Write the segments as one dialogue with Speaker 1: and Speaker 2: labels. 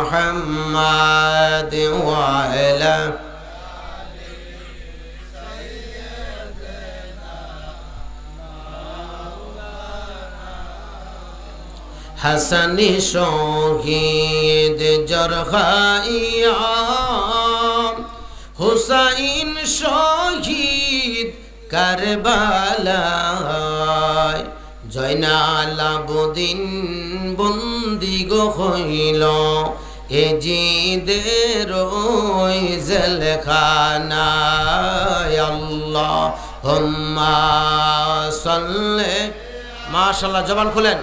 Speaker 1: محمد وعلى হাসানি শহীদ জরখাইয়া হুসাইন শহীদ কারবালায় জয়নাল আবদিন বন্দি গো হইল এ জিদের ওই জেলখানায় আল্লাহুম্মা সাল্লি মাশাআল্লাহ জবান খুলেন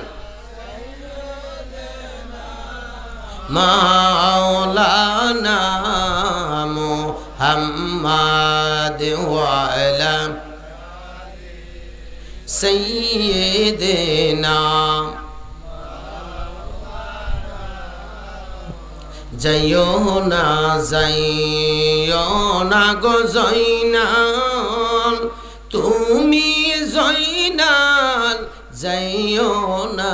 Speaker 1: মাওলানা মুহাম্মদ ওয়া আলা সাইয়্যিদিনা যাইও না গো জয়নাল তুমি জয়নাল যাইও না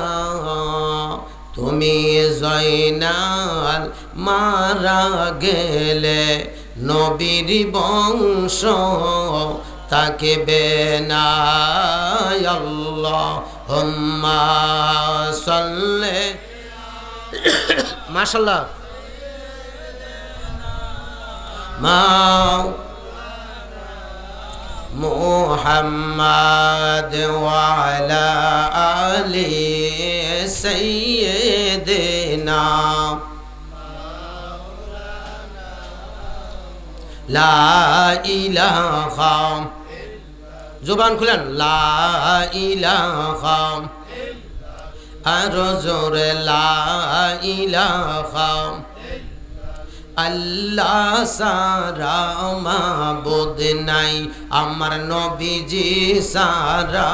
Speaker 1: তুমি জয়নাল মারা গেলে নবীর বংশ থাকবে না আল্লাহুম্মা সাল্লি মাশাআল্লাহ মুহাম্মদ ওয়া আলা আলি সাইয়্যিদিনা লা ইলাহা জবান খুলেন লা ইলাহা আর জোরে লা ইলাহা আল্লাহ সারা মাবুদ নাই আমার নবীজি সারা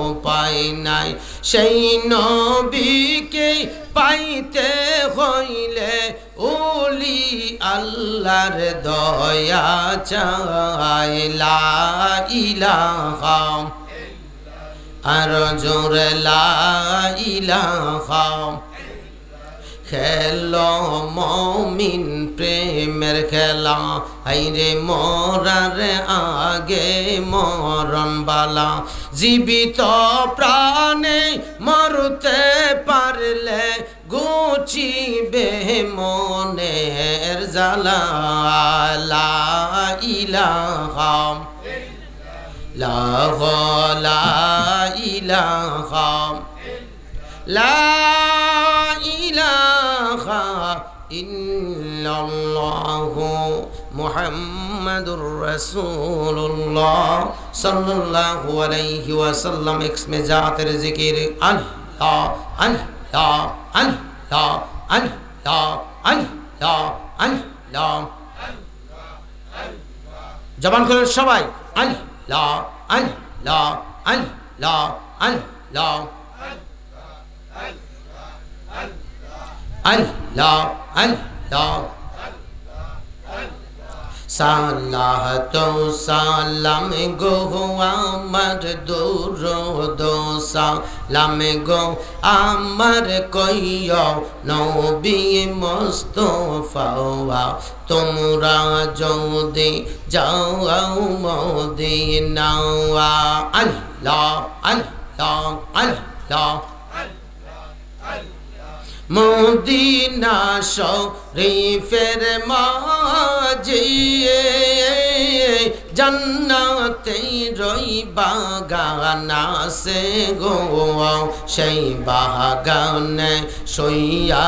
Speaker 1: উপায় নাই সেই নবীকে পাইতে হইলে ওলি আল্লাহর দয়া চাই লা ইলাহা আর জোরে লা ইলাহা খেলো মমিন প্রেমের খেলা হাইরে মরার আগে মরণ বালা জীবিত প্রাণে মরতে পারলে গুছিবে মনের জ্বালা লা ইলাহা লা ইলাহা লা ইলাহা ইল্লাল্লাহু মুহাম্মাদুর রাসূলুল্লাহ সাল্লাল্লাহু আলাইহি ওয়াসাল্লাম ইসমে জাতের জিকির আল্লাহ আল্লাহ আল্লাহ আল্লাহ আল্লাহ আল্লাহ জবান করেন সবাই আল্লাহ আল্লাহ আল্লাহ আল্লাহ আল্লাহ আল্লাহ সালাত সালাম গো আমার দুরুদ সালাম গো আমার কইও নবী মুস্তাফা তোমরা যদি যাও মদিনা আল্লাহ আল্লাহ আল্লাহ মদিনা শরীফের মাঝে জান্নাতে রই বাগান আছে গো সেই বাগানে শইয়া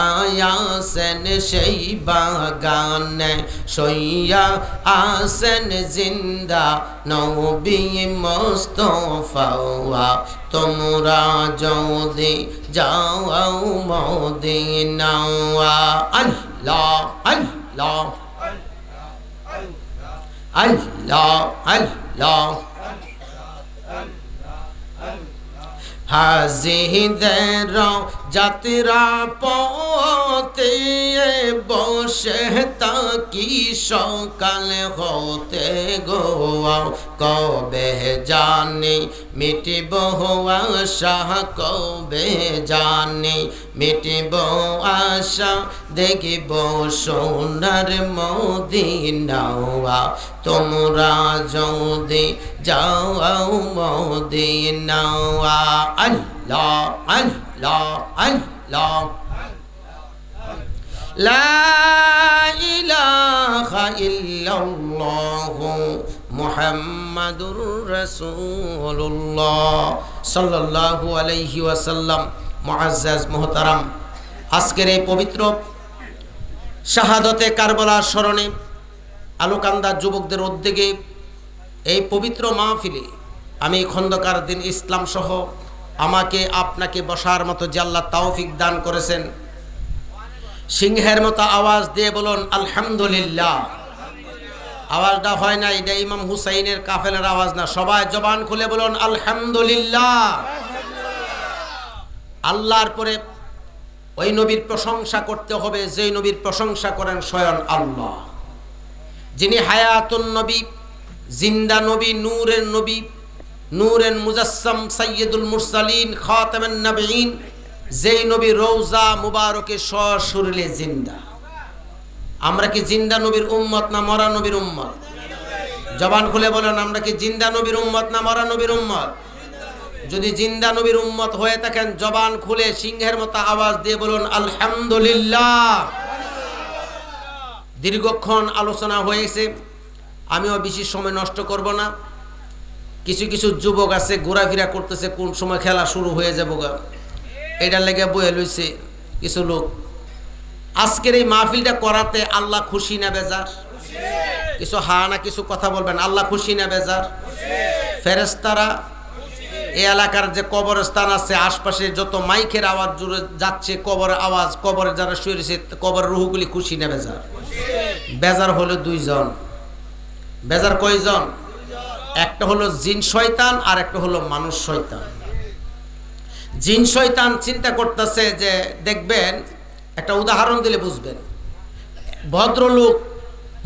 Speaker 1: আছেন সেই বাগানে শইয়া আছেন জিন্দা নবী মুস্তাফা তোমরা যদি যাও মদিনা আল্লাহ আল্লাহ আল্লাহ আল্লাহ হাজিদের যাত্রা পথে বস বসে তাকি সকাল হতে গো কবে জানি মিটিব আশা কবে জানি মিটিব আশা দেখিব সোনার মদিনা তোমরা যদি যাও মদিনা আল্লাহ আল্লাহ আল্লাহ লা ইলাহা ইল্লাল্লাহ মুহাম্মাদুর রাসূলুল্লাহ সাল্লাল্লাহু আলাইহি ওয়াসাল্লাম। মুআজ্জাজ মুহতারাম, আজকের এই পবিত্র শাহাদতে কারবালার স্মরণে আলোকান্দা যুবকদের উদ্যোগে এই পবিত্র মাহফিলে আমি খন্দকার দিন ইসলাম সহ আমাকে আপনাকে বসার মতো যে আল্লাহ তৌফিক দান করেছেন, সিংহের মতো আওয়াজ দিয়ে বলুন আলহামদুলিল্লাহ। আওয়াজটা হয় না, এটা ইমাম হুসাইনের কাফেলার আওয়াজ না, সবাই জবান খুলে বলুন আলহামদুলিল্লাহ। আল্লাহর পরে ওই নবীর প্রশংসা করতে হবে যে নবীর প্রশংসা করেন স্বয়ং আল্লাহ, যিনি হায়াতুন নবী, জিন্দা নবী, নূরের নবী, নূরেন মুজাসসাম, সাইয়্যিদুল মুরসালিন, খাতামুন নবিয়্যিন, যেই নবী রওজা মুবারকে সশরীরে জিন্দা। আমরা কি জিন্দা নবীর উম্মত না মরা নবীর উম্মত? জবান খুলে বলেন আমরা কি জিন্দা নবীর উম্মত না মরা নবীর উম্মত? যদি জিন্দা নবীর উম্মত হয়ে থাকেন জবান খুলে সিংহের মতো আওয়াজ দিয়ে বলুন আলহামদুলিল্লাহ। দীর্ঘক্ষণ আলোচনা হয়েছে, আমিও বেশি সময় নষ্ট করব না। কিছু কিছু যুবক আছে ঘোরাফেরা করতেছে, কোন সময় খেলা শুরু হয়ে যাবো গা, এটা লেগে বয়ে লইছে কিছু লোক। আজকের এই মাহফিলটা করাতে আল্লাহ খুশি না বেজার? কিছু হা না কিছু কথা বলবেন, আল্লাহ খুশি না বেজার? ফেরেশতারা, এই এলাকার যে কবরস্থান আছে আশপাশে যত মাইকের আওয়াজ জুড়ে যাচ্ছে, কবরের আওয়াজ, কবরে যারা শুয়ে রয়েছে কবরের রুহগুলি খুশি না বেজার? বেজার হলো দুইজন। বেজার কয়জন? একটা হলো জিন শয়তান আর একটা হলো মানুষ শয়তান। জিন শয়তান চিন্তা করতেছে যে, দেখবেন একটা উদাহরণ দিলে বুঝবেন। ভদ্রলোক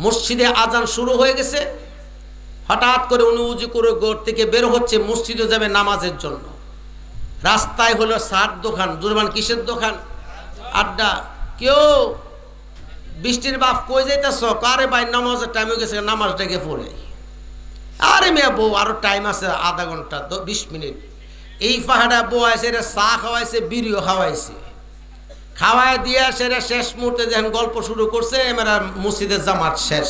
Speaker 1: মসজিদে আজান শুরু হয়ে গেছে, হঠাৎ করে উনি উজু করে ঘর থেকে বের হচ্ছে, মসজিদে যাবে নামাজের জন্য। রাস্তায় হলো সার দোকান, জুরমান কিসের দোকান? আড্ডা। কেউ বৃষ্টির বাপ কই যাইতেছ? আরে ভাই নামাজের টাইম হয়ে গেছে, নামাজটাকে পড়ে। আরে মেয়ে বউ আরো টাইম আছে, আধা ঘন্টা 20 মিনিট। এই পাহাড়া বউ আছে, এরা চা খাওয়াইছে, বিড়িও খাওয়াইছে, খাওয়াই দিয়ে সেরা শেষ মুহূর্তে যখন গল্প শুরু করছে, এবার মসজিদের জামাত শেষ।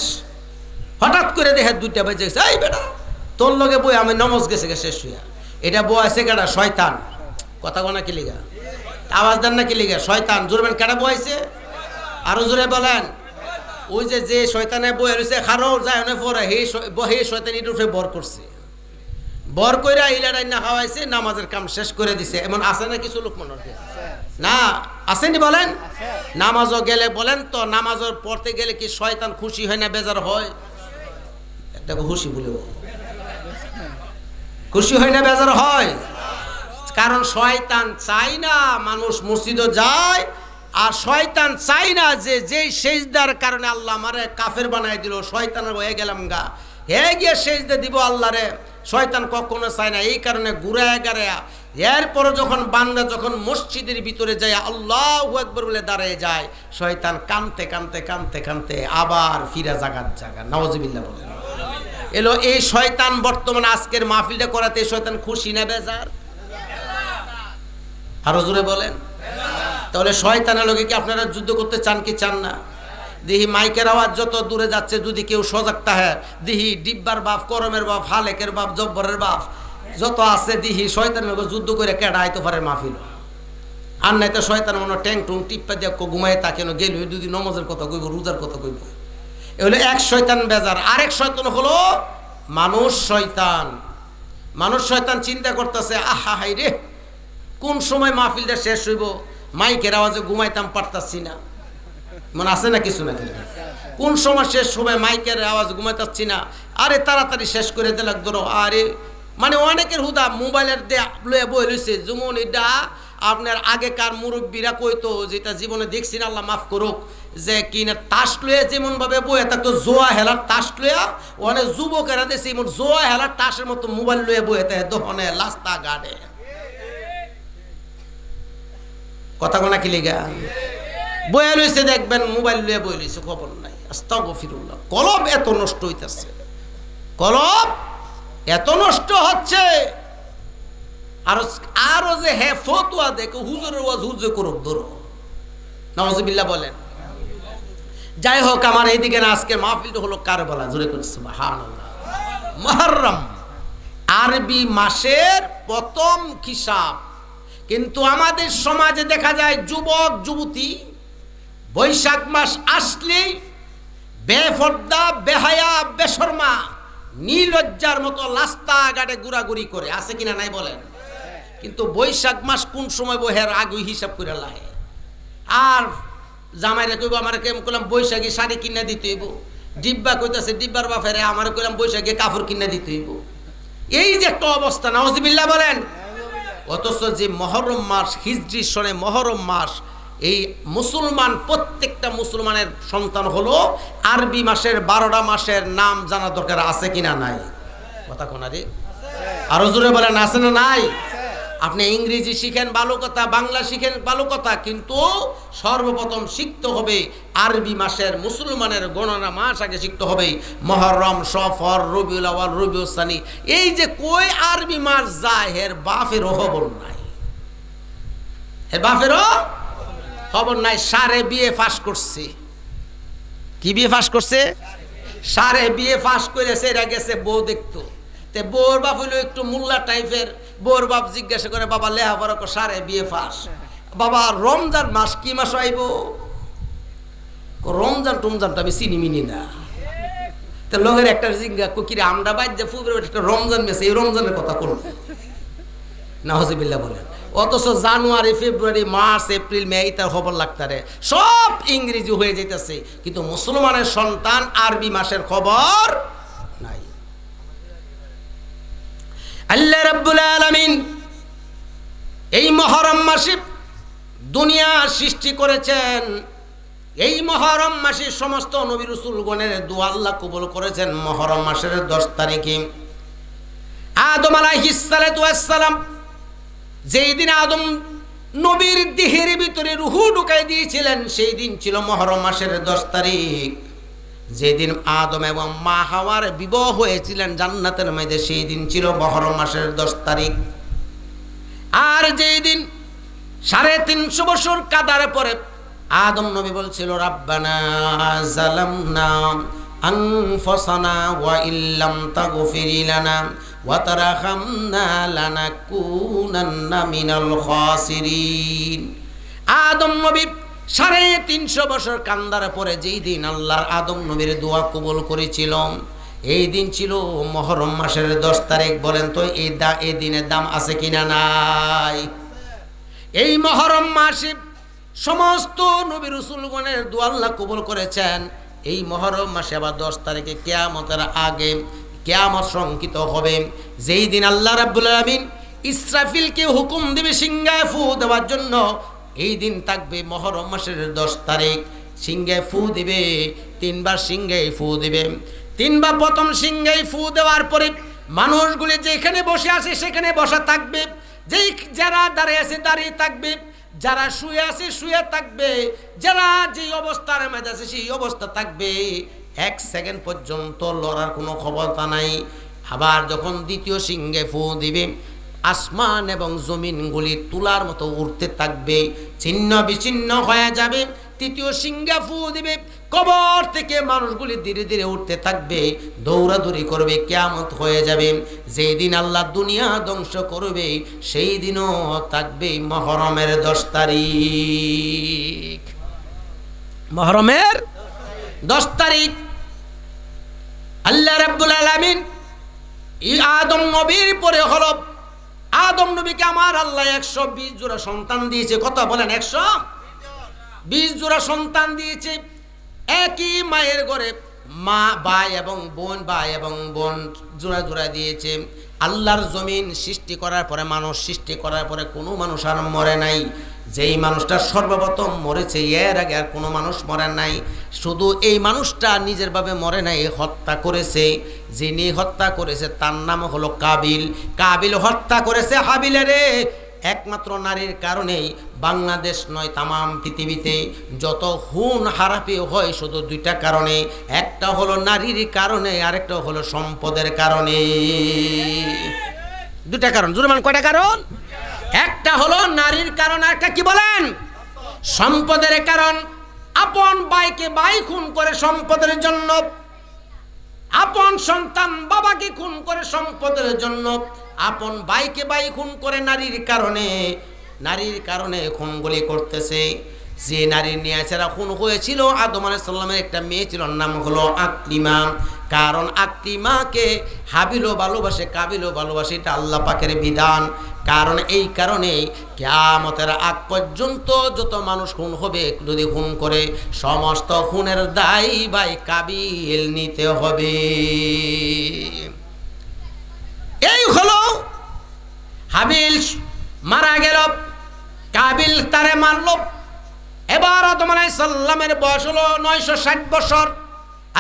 Speaker 1: হঠাৎ করে দেখে 2টা বেজে গেছে, এই বেটা তোর লগে বই আমি নমাজ গেছে শেষ হইয়া। এটা বউ আছে কেডা? শয়তান। কথা কোনা কি লিগা? আওয়াজ দেন না কি লিগা? শয়তান। জোরবেন কেডা বউ আছে? আরো জোরে বলেন। ওই যে শয়তানে বই রয়েছে খারো যায় পরে হে শয়তান ইট উঠে বর করছে, বর কইরা ইলারাই না খাওয়াইছে, নামাজের কাম শেষ করে দিছে। এমন আছে না কিছু লোক মনে না? আসেনি বলেন? নামাজও গেলে বলেন তো, নামাজের পড়তে গেলে কি শয়তান খুশি হয় না বেজার হয়? একটা খুশি বলে খুশি হয় না বেজার হয়? কারণ শয়তান চাই না মানুষ মসজিদে যায়, আর শয়তান চাই না যে যেই সেজদার কারণে আল্লাহ আমারে কাফের বানাই দিল, শয়তানের হয়ে গেলাম গা, হে গিয়ে সেজদা দিব আল্লাহরে, শয়তান কখনো চায় না। এই কারণে ঘুরায় গাড়ায়া এরপরে যখন বান্দা যখন মসজিদের ভিতরে যায় আল্লাহু আকবার বলে দাঁড়িয়ে যায়, শয়তান কানতে কানতে কানতে কানতে আবার ফিরা জাগাত জাগা। নাউজুবিল্লাহ বলেন। এলো এই শয়তান বর্তমানে আজকের মাহফিলটা করাতে শয়তান খুশি না বেজার? আরো জোরে বলেন। তাহলে শয়তানের লগে কি আপনারা যুদ্ধ করতে চান কি চান না? দিহি মাইকের আওয়াজ যত দূরে যাচ্ছে, যদি কেউ সজাগ থাকে, দিহি ডিব্বার বাপ, করমের বাপ, হালেকের বাপ, জব্বরের বাপ যত আছে, দিহি শয়তানের লগে যুদ্ধ করে কেডা আইতে পারে মাহফিল। আর নাই তো শয়তান মনে ট্যাং টুং টিপ্পা দিয়ে ঘুমাই তাকে গেল, দুদিন নমাজের কথা কইব, রোজার কথা কইব। এগুলো এক শয়তান বেজার। আরেক শয়তান হলো মানুষ শয়তান। মানুষ শয়তান চিন্তা করতেছে, আহা হাই রে, কোন সময় মাহফিলটা শেষ হইব, মাইকের আওয়াজে ঘুমাইতাম পারতাছি না। মানে আছে না কিছু না? কোন সময় শেষ হবে, মাইকের আওয়াজ ঘুমাইতাছি না, আরে তাড়াতাড়ি শেষ করে দিলাক ধরো। আরে মানে অনেকের হুদা মোবাইলের লয়ে বই রয়েছে, যেমন এটা আপনার আগেকার মুরব্বীরা কইতো, যেটা জীবনে দেখছি না, আল্লাহ মাফ করুক, যে কিনা তাস লয়ে যেমন ভাবে বয়ে থাকতো, জোয়া হেলার তাস লয়া, অনেক যুবকেরা দেশে এমন জোয়া হেলার তাসের মতো মোবাইল লয়ে বয়ে থাকে দোকানে রাস্তা ঘাটে। কথা কোনা কি লিগা বয়ে লইছে, দেখবেন মোবাইল লয়ে বয়ে লইছে, খবর নাই। আস্তাগফিরুল্লাহ। কলব এত নষ্ট হইতেছে, কলব এত নষ্ট হচ্ছে। আরো যে হে ফতুয়া দেখো, হুজুরের ওয়াজ হুজুর করুক ধরো, নাউজুবিল্লাহ বলেন। যাই হোক, আমার এইদিকে না আজকে মাহফিলটা হলো কারবালা, জোরে করে সুবহানাল্লাহ। মুহররম আরবি মাসের প্রথম হিসাব, কিন্তু আমাদের সমাজে দেখা যায় যুবক যুবতী বৈশাখ মাস আসলেই বেফর্দা, বেহায়া, বেশরমা, নির্লজ্জার মতো রাস্তাঘাটে ঘোরাঘুরি করে, আছে কিনা নাই বলেন। কিন্তু বৈশাখ মাস কোন সময় বহের আগে হিসাব করে লাহে। আর জামাইরা কইব, আমার কেমন করলাম বৈশাখী শাড়ি কিনে দিতে হইব, ডিব্বা কইতাছে ডিব্বার বাফেরে আমার কইলাম বৈশাখী কাপড় কিনে দিতে হইব। এই যে একটা অবস্থা, নাউজুবিল্লাহ বলেন। অথচ যে মহরম মাস, হিজরি সনে মহরম মাস, এই মুসলমান প্রত্যেকটা মুসলমানের সন্তান হলো আরবি মাসের 12টা মাসের নাম জানা দরকার, আছে কিনা নাই? কথা কোনা রে, আরো জোরে বলেন, আছে না নাই? আপনি ইংরেজি শিখেন ভালো কথা, বাংলা শিখেন ভালো কথা, কিন্তু সর্বপ্রথম শিখতে হবে আরবি মাসের, মুসলমানের গণনা মাস আগে শিখতে হবে। মুহররম, সফর, রবিউল আউয়াল, রবিউল সানি, এই যে কই আরবি মাস যায়, এর বাপেরও খবর নাই, এর বাপেরও খবর নাই। সারে বিয়ে পাস করছে, কি বিয়ে পাস করছে? সারে বিয়ে পাস করেছে, এরা গেছে বউ দেখতো। বউর বাপ হইলো একটু মোল্লা টাইপের। বউর বাপ জিজ্ঞাসা করে, বাবা লেহাপড়া কর, সারে বিয়ে পাস। বাবা রমজান মাস কি মাস আইব? রমজান টমজানটা আমি চিনি মিনি না। তো লোকের একটা জিজ্ঞা কিরে আমরা বাইর যে একটা রমজান মেসে, এই রমজানের কথা করল, নাউজুবিল্লাহ বলেন। অথচ জানুয়ারি, ফেব্রুয়ারি, মার্চ, এপ্রিল, মে তার খবর লাগতারে, সব ইংরেজি হয়ে যাইতেছে, কিন্তু মুসলমানের সন্তান আরবি মাসের খবর নাই। আল্লাহ রাব্বুল আলামিন এই মুহররম মাসে দুনিয়া সৃষ্টি করেছেন। এই মুহররম মাসে সমস্ত নবী রাসূলগণের দোয়া আল্লাহ কবুল করেছেন। মুহররম মাসের 10 তারিখে আদম আলাইহিস সালাতু ওয়াস সালাম, যেই দিন আদম নবীর দেহের ভিতরে রূহ ঢুকাই দিয়েছিলেন, সেই দিন ছিল মুহররম মাসের 10 তারিখ। যেদিন আদম এবং মা হাওয়ার বিবাহ হয়েছিলেন জান্নাতের মধ্যে, সেই দিন ছিল মুহররম মাসের 10 তারিখ। আর যেই দিন 350 বছর কাদার পরে আদম নবী বলছিল, রাব্বানা যালামনা আনফুসানা ওয়া ইল্লাম তাগফির লানা ওয়া তারহামনা লানাকুনান্না মিনাল খাসিরিন। আদম নবী 350 বছর কান্দার পরে যেই দিন আল্লাহর আদম নবীর দোয়া কবুল করেছিল, এই দিন ছিল মুহররম মাসের 10 তারিখ। বলেন তো এই দিনের দাম আছে কিনা নাই? এই মুহররম মাসে সমস্ত নবী রাসূলগণের দোয়া আল্লাহ কবুল করেছেন। এই মুহররম মাসে আবার 10 তারিখে কিয়ামতের আগে কিয়ামত সংকিত হবে, যেই দিন আল্লাহ রাব্বুল আলামিন ইসরাফিলকে হুকুম দেবে সিংহায় ফু দেওয়ার জন্য। এই দিন থাকবে মুহররম মাসের 10 তারিখ। সিংহে ফু দিবে, 3 বার সিংহে ফু দিবে। 3 বার প্রথম সিংহে ফু দেওয়ার পরে মানুষগুলি যেখানে বসে আছে সেখানে বসা থাকবে, যারা দাঁড়িয়ে আছে দাঁড়িয়ে থাকবে, যারা শুয়ে আছে শুয়ে থাকবে, যারা যে অবস্থার মধ্যে আছে সেই অবস্থা থাকবে। 1 সেকেন্ড পর্যন্ত লড়ার কোনো ক্ষমতা নাই। আবার যখন দ্বিতীয় সিংহে ফু দিবে, আসমান এবং জমিনগুলি তুলার মতো উঠতে থাকবে, ছিন্ন বিচ্ছিন্ন হয়ে যাবে। তৃতীয় সিংহে ফু দিবে, কবর থেকে মানুষগুলি ধীরে ধীরে উঠতে থাকবে, দৌড়াদৌড়ি করবে, কিয়ামত হয়ে যাবে। যেই দিন আল্লাহ দুনিয়া ধ্বংস করবে, সেই দিনও থাকবে মুহররমের 10 তারিখ। মুহররমের 10 তারিখ আল্লাহ রাব্বুল আলামিন আদম নবীর পরে হলো, আদম নবীকে আমার আল্লাহ 120 জোড়া সন্তান দিয়েছে। কথা বলেন, 120 জোড়া সন্তান দিয়েছে। একই মায়ের ঘরে মা, ভাই এবং বোন জোড়া জোড়া দিয়েছে। আল্লাহর জমিন সৃষ্টি করার পরে, মানুষ সৃষ্টি করার পরে কোনো মানুষ আর মরে নাই। যেই মানুষটা সর্বপ্রথম মরেছে, এর আগে আর কোনো মানুষ মরে নাই। শুধু এই মানুষটা নিজের ভাবে মরে নাই, হত্যা করেছে। যিনি হত্যা করেছে তার নাম হলো কাবিল। কাবিল হত্যা করেছে হাবিলের একমাত্র নারীর কারণেই। বাংলাদেশ নয়, তামাম পৃথিবীতে যত খুন হারাপি হয় শুধু দুইটা কারণে। একটা হলো নারীর কারণে, আরেকটা হলো সম্পদের কারণে। দুটা কারণ। জুরমান কয়টা কারণ? একটা হলো নারীর কারণ, আরেকটা কি বলেন? সম্পদের কারণ। আপন ভাইকে ভাই খুন করে সম্পদের জন্য, আপন সন্তান বাবাকে খুন করে সম্পদের জন্য, আপন ভাইকে ভাই খুন করে নারীর কারণে। নারীর কারণে খুনগুলি করতেছে। যে নারীর নিয়ে যারা খুন হয়েছিল, আদম আলাইহিস সালামের একটা মেয়ে ছিল, নাম হলো আকলিমা। কারণ আকলিমাকে হাবিলও ভালোবাসে, কাবিলও ভালোবাসে, এটা আল্লাহ পাকের বিধান। কারণ এই কারণে কিয়ামতের আগ পর্যন্ত যত মানুষ খুন হবে, যদি খুন করে, সমস্ত খুনের দায় ভাই কাবিল নিতে হবে। এই হলো হাবিল মারা গেল, কাবিল তারে মারল। এবার আদম আলাইহিস সালামের বয়স হলো 960 বছর।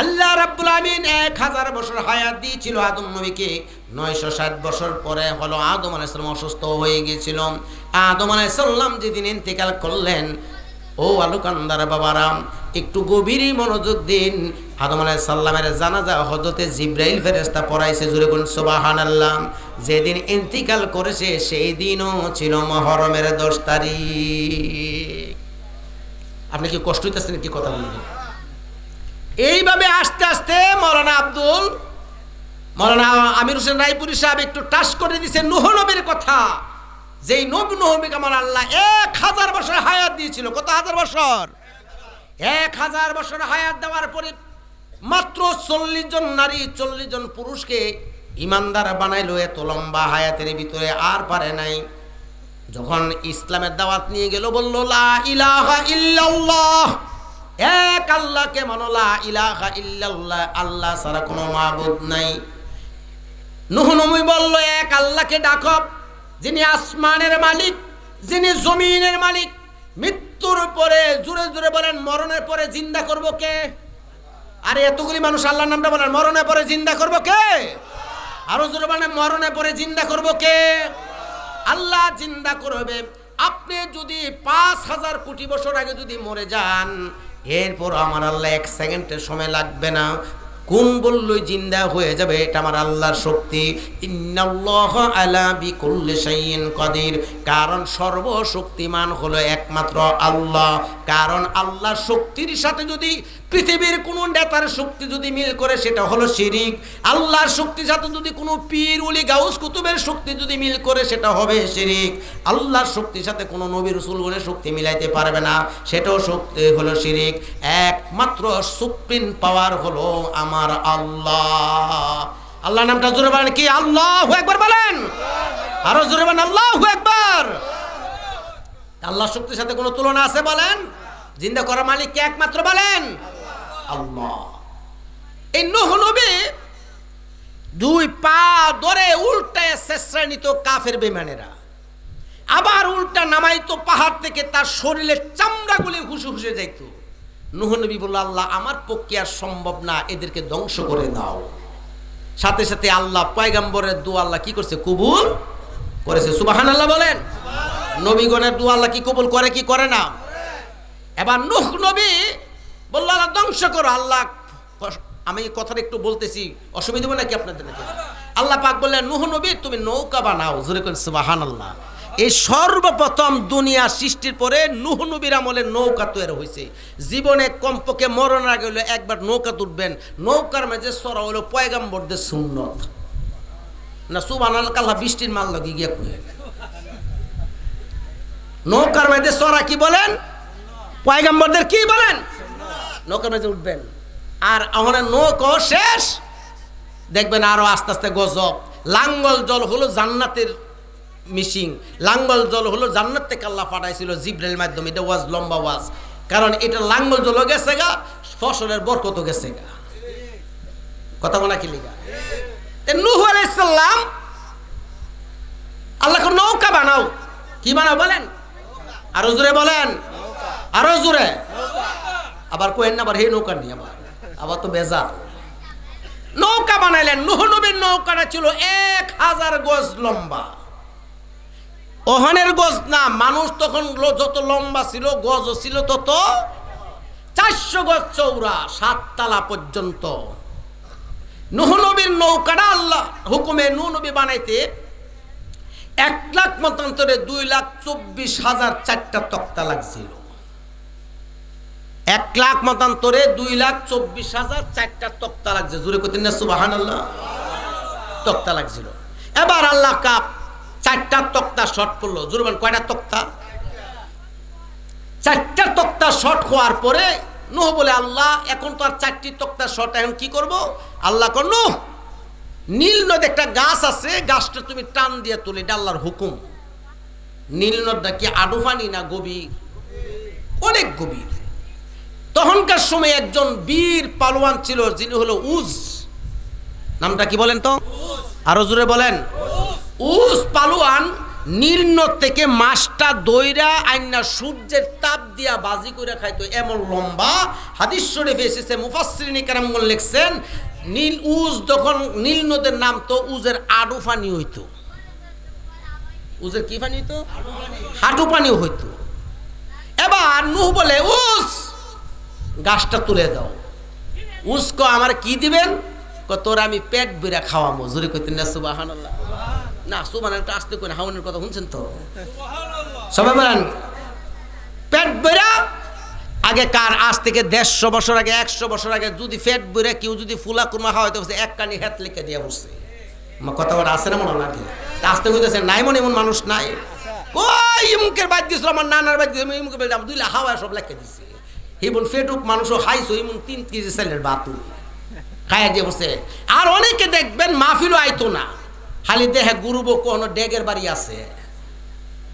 Speaker 1: আল্লাহ রাব্বুল আমিন 1000 বছর হায়াত দিয়েছিল আদম নবীকে। 960 বছর পরে হলো আদম আলাইহিস সালাম অসুস্থ হয়ে গিয়েছিল। আদম আলাইহিস সালাম যেদিন ইন্তেকাল করলেন, ও আলুকান্দার বাবারাম একটু গভীরই মনোযোগ দিন। আদম আলাইহিস সালামের জানাজা হযরতে জিবরাইল ফেরেশতা পড়াইছে, জোরে বলুন সুবহানাল্লাহ। যেদিন ইন্তেকাল করেছে সেই দিনও ছিল মুহররমের 10 তারিখ। আপনি কি কষ্ট হইতেছেন কি কথা বলবেন? এইভাবে আস্তে আস্তে মৌলানা আমির হোসেন রায়পুরি সাহেব একটু টাচ করে দিয়েছে নূহ নবীর কথা। যেই নবী নবীকে আমার আল্লাহ 1000 বছর হায়াত দিয়েছিল। কত হাজার বছর? 1000 বছর হায়াত দেওয়ার পরে মাত্র 40 জন নারী 40 জন পুরুষকে ইমানদার বানাইলো। এত লম্বা হায়াতের ভিতরে আর পারে নাই। যখন ইসলামের দাওয়াত নিয়ে গেল, বলল লা ইলাহা ইল্লাল্লাহ, এক আল্লাহকে মানো, লা ইলাহা ইল্লাল্লাহ, আল্লাহ ছাড়া কোনো মাবুদ নাই। নূহ নবী বলল, এক আল্লাহকে ডাকো, যিনি আসমানের মালিক, যিনি জমিনের মালিক। মৃত্যুর পরে জোরে জোরে বলেন, মরণের পরে জিন্দা করব কে? আরে এতগুলি মানুষ আল্লাহর নামটা বলেন, মরণের পরে জিন্দা করব কে? আরো জোরে বলেন, মরণের পরে জিন্দা করব কে? আল্লাহ জিন্দা করবে। আপনি যদি 5000 কোটি বছর আগে যদি মরে যান, এরপর আমার আল্লাহ 1 সেকেন্ডের সময় লাগবে না, কোন বললই জিন্দা হয়ে যাবে। এটা আমার আল্লাহর শক্তি। ইন্নাল্লাহা আলা বিকুল্লি শাইইন কাদির। কারণ সর্বশক্তিমান হলো একমাত্র আল্লাহ। কারণ আল্লাহর শক্তির সাথে যদি পৃথিবীর কোন নেতার শক্তি যদি মিল করে, সেটা হলো শিরিক। আল্লাহর শক্তির সাথে যদি কোনো পীর ওলি গাউস কুতুবের শক্তি যদি মিল করে, সেটা হবে শিরিক। আল্লাহর শক্তির সাথে কোনো নবী রাসূলের শক্তি মিলাইতে পারবে না, সেটাও শক্তি হলো শিরিক। একমাত্র সুপ্রিম পাওয়ার হলো আমার আল্লাহ। আল্লাহ নামটা জোরে বলেন কি? আল্লাহু আকবার বলেন। আরো জোরে বলেন আল্লাহু আকবার। আল্লাহর শক্তির সাথে কোনো তুলনা আছে বলেন? জিন্দা করার মালিক কে? একমাত্র বলেন আল্লাহ। এই নূহ নবী 2 পা ধরে উল্টায় শেষরা নিত কাফের বেঈমানেরা, আবার উল্টা নামাইতো পাহাড় থেকে, তার শরীরের চামড়াগুলি হুসে হুসে যাইত। নূহ নবী বলল, আল্লাহ আমার পক্ষে আর সম্ভব না, এদেরকে ধ্বংস করে দাও। সাথে সাথে আল্লাহ পয়গম্বরের দোয়া আল্লাহ কি করছে? কবুল করেছে। সুবহানাল্লাহ বলেন। নবীগণের দোয়া আল্লাহ কি কবুল করে কি করে না? এবার নূহ নবী বলল, আল্লাহ ধ্বংস করো। আল্লাহ, আমি কথাটা একটু বলতেছি, অসুবিধা হবে নাকি আপনাদের? নাকি আল্লাহ পাক বললেন, নূহ নবী তুমি নৌকা বানাও। জোরে করে সুবহানাল্লাহ। এই সর্বপ্রথম দুনিয়া সৃষ্টির পরে নূহ নবীর আমলে নৌকা তৈরি হয়েছে। জীবনে কমপক্ষে মরণের আগে হলো একবার নৌকা তুলবেন। নৌকার মাঝে সরা হলো পয়গম্বরদের সুন্নত না। সুবহানাল্লাহ। আল্লাহ বৃষ্টির মাল লাগি গিয়া কই, নৌকার মাঝে সরা কি বলেন? পয়গম্বরদের কি বলেন? নৌকার মাঝে উঠবেন। আর আমার নৌকা শেষ, দেখবেন আরো আস্তে আস্তে গজব। লাঙ্গল জল হলো জান্নাতের মিশিং। লাঙ্গল জল হলো জান্নাত থেকে আল্লাহ পাঠাইছিল জিবরাইলের মাধ্যমে। এটা ওয়াজ, লম্বা ওয়াজ। কারণ এটা লাঙ্গল জল গেছে গা, ফসলের বরকত গেছে গা। কথা বলা কি লিগা? নূহ আলাইহিস সালাম আল্লাহকে নৌকা বানাও। কি বানাও বলেন? আরো জোরে বলেন, আরো জোরে। আবার কোয়েন না, আবার হে নৌকা নিয়ে আবার তো বেজার। নৌকা বানাইলেন। নূহ নবীর নৌকাটা ছিল 1000 গজ লম্বা। ওহনের গজ না, মানুষ তখন যত লম্বা ছিল গজও ছিল তত। 400 গজ চৌড়া, 7 তলা পর্যন্ত। নূহ নবীর নৌকাটা আল্লাহ হুকুমে নূহ নবী বানাইতে 1 লাখ মতান্তরে 2,24,000 4টা তক্তা লাগছিল। 1 লাখ মতান্তরে 2,24,000 4টা তক্তা লাগছে। জোরে কইতেন না সুবহানাল্লাহ? তক্তা লাগছিল। এবার আল্লাহ কাপ 4টা তক্তা শর্ট করলো। জোরে বলেন, কয়টা তক্তা? 4টা তক্তা শর্ট হওয়ার পরে নূহ বলে, আল্লাহ এখন তো আর 4টি তক্তা শর্ট, এখন কি করব? আল্লাহ কর, নূহ নীল নদে একটা গাছ আছে, গাছটা তুমি টান দিয়ে তুলে, এটা আল্লাহর হুকুম। নীল নদটা কি আডু পানি না গভীর? অনেক গভীর। তখনকার সময় একজন বীর পালোয়ান ছিল, যিনি হলো উজ। নামটা কি বলেন তো? আরো জোরে বলেন। উজ পালোয়ান নীল নদ থেকে মাছটা দইরা আইনা সূর্যের তাপ দিয়া বাজি করে খাইতো, এমন লম্বা। হাদিস শরীফে এসেছে, মুফাসসিরিন কেরামগণ লিখছেন, নীল উজ যখন নীল নদের নাম তো উজের আডু পানি হইতো। উজের কি পানি হইতো? হাঁটু পানিও হইতো। এবার নূহ বলে, উজ গাছটা তুলে দাও। উজ কো, আমার কি দিবেন? তোর আমি পেট বেরা খাওয়াবো। জোরে কইতেন না সুবহানাল্লাহ? না সুবহানাল্লাহ আসতে কই না, হাওনের কথা শুনছেন তো সবাই বলেন। পেট বেরা আগে কার? আজ থেকে 150 বছর আগে, 100 বছর আগে যদি পেট বেরা কেউ যদি ফুলা কুরমা খাওয়াইতে বসে, 1 কানি হাত লিখে দিয়ে বসছে। কথা বলা আছে না মনে হয়? আসতে কইতেছে নাই, মনে এমন মানুষ নাই। কই ইমুকের বাদ দিছিল, আমার নানার বাদ দিছিল, ইমুকে বললাম 2 লাখ হাওয়া সব লিখে দিছে। হিবন ফেটুক মানুষও খাইছো, ইমন 3 কেজি চালের বাতু খাইয়া দিয়ে বসে। আর অনেকে দেখবেন মাহফিলও আইতো না, খালি দেখে গুরুব কোন ডেগের বাড়ি আছে,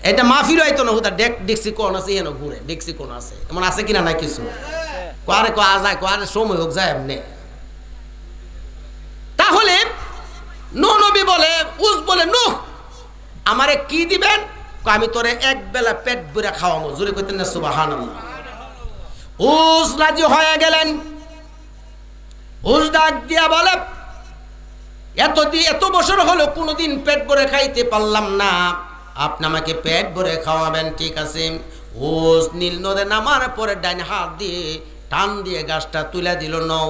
Speaker 1: এটা মাহফিলও আইতো না। হুদা দেখছি কোন আছে, এখানে ঘুরে দেখছি কোন আছে, এমন আছে কিনা নাই কিছু। কারে কোয়া যায়, কারে সময় হোক যায় এমনি। তাহলে নূহ নবী বলে, উজ বলে, নূহ আমারে কি দিবেন? আমি তোরে 1 বেলা পেট ভরে খাওয়াবো। জোরে কইতেন না সুবহানাল্লাহ? উজ রাজি হয়ে গেলেন। উজ ডাক দিয়া বলে, এত বছর হলো কোনোদিন পেট ভরে খাইতে পারলাম না, আপনি আমাকে পেট ভরে খাওয়াবেন, ঠিক আছে। উজ নীল নদে নামার পরে ডাইন হাত দিয়ে টান দিয়ে গাছটা তুলে দিল নৌ।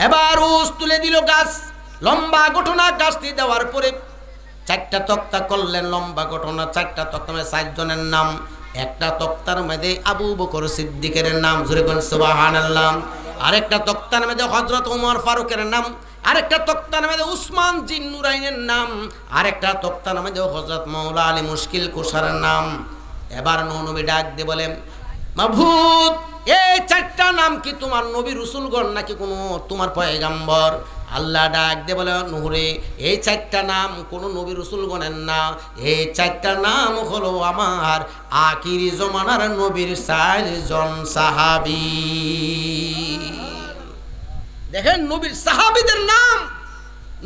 Speaker 1: এবার উজ তুলে দিল গাছ, লম্বা ঘটনা। গাছটি দেওয়ার পরে 4টা তক্তা করলেন, লম্বা ঘটনা। 4টা তক্তা মধ্যে 4 জনের নাম। একটা তক্তার মধ্যে আবু বকর সিদ্দিকের নাম, জোরে বলেন সুবহানাল্লাহ। আরেকটা তক্তার মধ্যে হযরত ওমর ফারুকের নাম। আরেকটা তক্তার মধ্যে উসমান জিন নুরাইনের নাম। আরেকটা তক্তার মধ্যে হযরত মাওলা আলী মুশকিল কুশারের নাম। এবার নূহ নবী ডাক দিয়ে বলেন, মাবুদ এই 4টা নাম কি তোমার নবী রাসূলগণ নাকি কোনো তোমার পয়গম্বর? আল্লাহ ডাক দিয়ে বলে, নূহ রে এই 4টা নাম কোনো নবী রাসূলগণের না, এই 4টা নাম হলো আমার আখিরি জমানার নবীর 4 জন সাহাবী। দেখেন নবীর সাহাবীদের নাম।